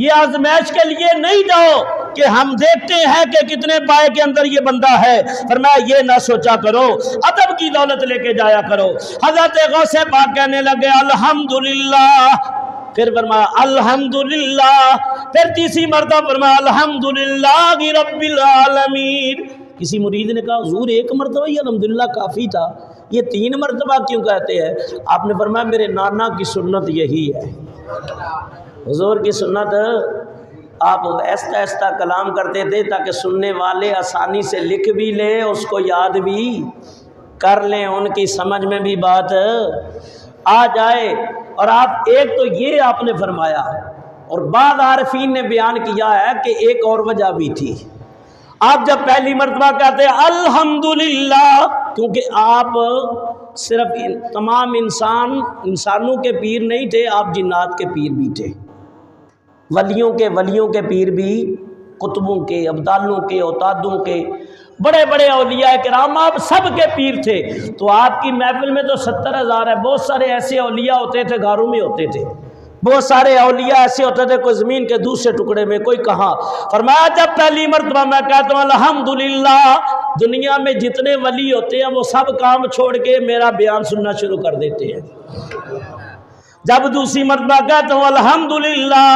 A: یہ آزمائش کے لیے نہیں جاؤ کہ ہم دیکھتے ہیں کہ کتنے پائے کے اندر یہ بندہ ہے۔ فرمایا یہ نہ سوچا کرو، ادب کی دولت لے کے جایا کرو۔ حضرت غوث پاک کہنے لگے الحمدللہ، پھر فرمایا الحمدللہ، پھر تیسری مرتبہ فرمایا الحمدللہ رب العالمین۔ کسی مرید نے کہا حضور ایک مرتبہ یہ الحمدللہ کافی تھا، یہ 3 مرتبہ کیوں کہتے ہیں؟ آپ نے فرمایا میرے نانا کی سنت یہی ہے۔ حضور کی سنت، آپ ایسا ایسا کلام کرتے تھے تاکہ سننے والے آسانی سے لکھ بھی لیں، اس کو یاد بھی کر لیں، ان کی سمجھ میں بھی بات آ جائے۔ اور آپ ایک تو یہ آپ نے فرمایا، اور بعض عارفین نے بیان کیا ہے کہ ایک اور وجہ بھی تھی۔ آپ جب پہلی مرتبہ کہتے ہیں الحمدللہ، کیونکہ آپ صرف تمام انسانوں کے پیر نہیں تھے، آپ جنات کے پیر بھی تھے، ولیوں کے پیر بھی، قطبوں کے، ابدالوں کے، اوتادوں کے، بڑے بڑے اولیاء کرام آپ سب کے پیر تھے۔ تو آپ کی محفل میں تو 70,000 ہے، بہت سارے ایسے اولیاء ہوتے تھے گھروں میں ہوتے تھے، بہت سارے اولیاء ایسے ہوتے تھے کوئی زمین کے دوسرے ٹکڑے میں، کوئی کہاں۔ فرمایا جب پہلی مرتبہ میں کہتا ہوں الحمدللہ، دنیا میں جتنے ولی ہوتے ہیں وہ سب کام چھوڑ کے میرا بیان سننا شروع کر دیتے ہیں۔ جب دوسری مرتبہ کہتا ہوں الحمدللہ،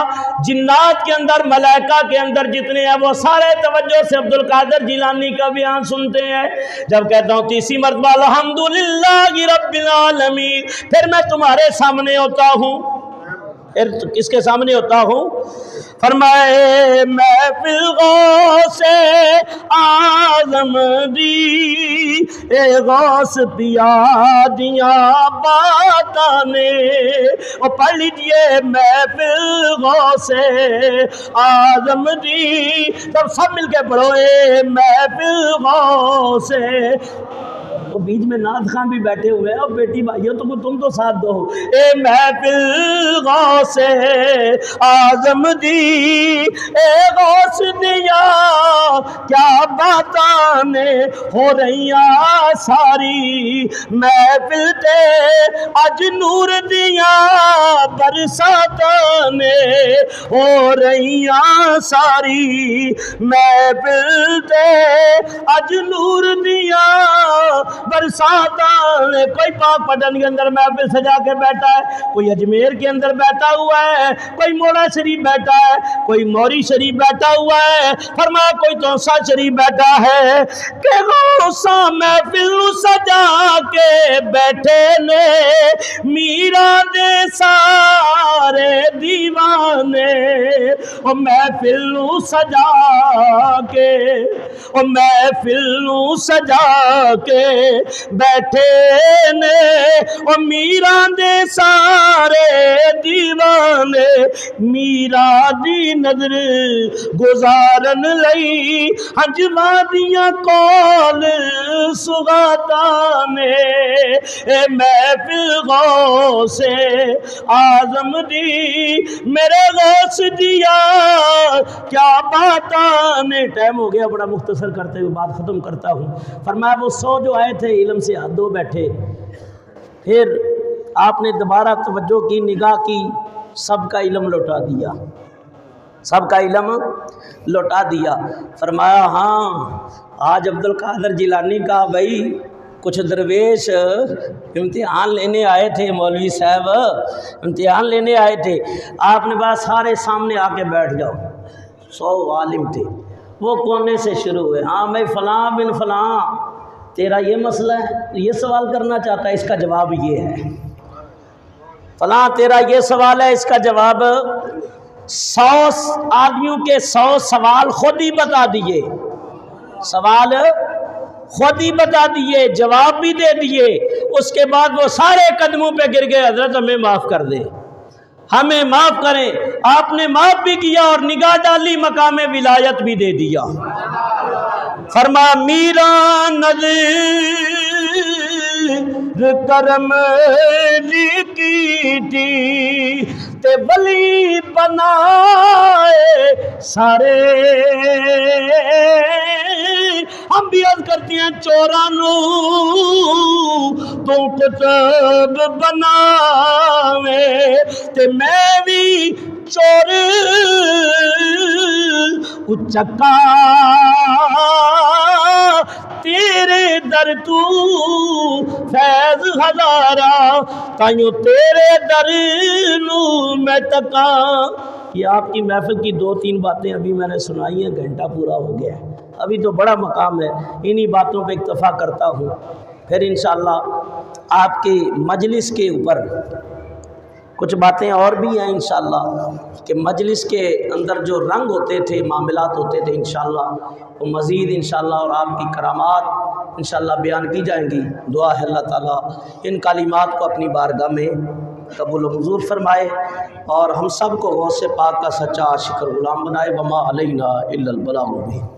A: جنات کے اندر، ملائکہ کے اندر جتنے ہیں وہ سارے توجہ سے عبد القادر جیلانی کا بیان سنتے ہیں۔ جب کہتا ہوں تیسری مرتبہ الحمدللہ رب العالمین، پھر میں تمہارے سامنے ہوتا ہوں، پھر کس کے سامنے ہوتا ہوں؟ فرمائے محفل غوث اعظم دی، اے غوث پیا دیا باتاں نے، اور پڑھ لیجئے محفل غوث اعظم دی، تب سب مل کے پڑھو اے محفل غوث۔ وہ بیچ میں نعت خان بھی بیٹھے ہوئے ہیں، اور بیٹی بھائیوں تم تو ساتھ دو، اے محفل غوث اعظم دی، اے غوث دیا کیا باتاں نے ہو رہیاں ساری، محفل تے اج نور دیا برساتاں نے ہو رہیاں ساری، محفل تے اج نور دیا برسات آنے. کوئی پاک پٹن کے اندر محفل سجا کے بیٹھا ہے, کوئی اجمیر کے اندر بیٹھا ہوا ہے, کوئی موڑا شریف بیٹھا ہے, کوئی موری شریف بیٹھا ہوا ہے, فرمایا کوئی تونسا شریف بیٹھا ہے کہ غوثہ محفل سجا کے بیٹھے نے میرا دے سارے دیوانے. او محفل سجا کے, او محفل سجا کے بیٹھے نے او میرا دے سارے دیوانے. میرا دی نظر گزارن لئی ہنج وادیاں کول سغاتا نے. اے محفل غوث اعظم دی میرے غوث دیا کیا باتاں نے. ٹائم ہو گیا, بڑا مختصر کرتے ہوئے بات ختم کرتا ہوں. فرمایا وہ 100 جو آئے تھے علم سے ہاتھ دھو بیٹھے. پھر آپ نے دوبارہ توجہ کی, نگاہ کی, سب کا علم لوٹا دیا, سب کا علم لوٹا دیا. فرمایا ہاں آج عبد القادر جیلانی کا بھائی کچھ درویش امتحان لینے آئے تھے, مولوی صاحب امتحان لینے آئے تھے. آپ نے بات سارے سامنے آ کے بیٹھ جاؤ. 100 عالم تھے, وہ کونے سے شروع ہوئے. ہاں میں فلاں بن فلاں, تیرا یہ مسئلہ ہے, یہ سوال کرنا چاہتا ہے, اس کا جواب یہ ہے. فلاں تیرا یہ سوال ہے, اس کا جواب. 100 آدمیوں کے 100 سوال خود ہی بتا دیے, سوال خود ہی بتا دیے, جواب بھی دے دیے. اس کے بعد وہ سارے قدموں پہ گر گئے, حضرت ہمیں معاف کر دیں, ہمیں معاف کریں. آپ نے معاف بھی کیا اور نگاہ ڈالی, مقام ولایت بھی دے دیا. فرمایا میرا نظر کرم کی تھی تے ولی بنائے سارے. ہم بھی عرض کرتے ہیں چورانو تو کتب بناوے تے میں بھی چور اچکا تیرے در تو فیض ہزارہ تائیوں تیرے در نو میں تکا. یہ آپ کی محفل کی 2-3 باتیں ابھی میں نے سنائی ہیں, گھنٹہ پورا ہو گیا ہے, ابھی تو بڑا مقام ہے. انہی باتوں پہ اکتفا کرتا ہوں. پھر انشاءاللہ آپ کی مجلس کے اوپر کچھ باتیں اور بھی ہیں انشاءاللہ, کہ مجلس کے اندر جو رنگ ہوتے تھے, معاملات ہوتے تھے, انشاءاللہ وہ مزید انشاءاللہ اور آپ کی کرامات انشاءاللہ بیان کی جائیں گی. دعا ہے اللہ تعالیٰ ان کلمات کو اپنی بارگاہ میں قبول و منظور فرمائے اور ہم سب کو غوث پاک کا سچا عاشق اور غلام بنائے. وما علینا الا البلاغ المبین.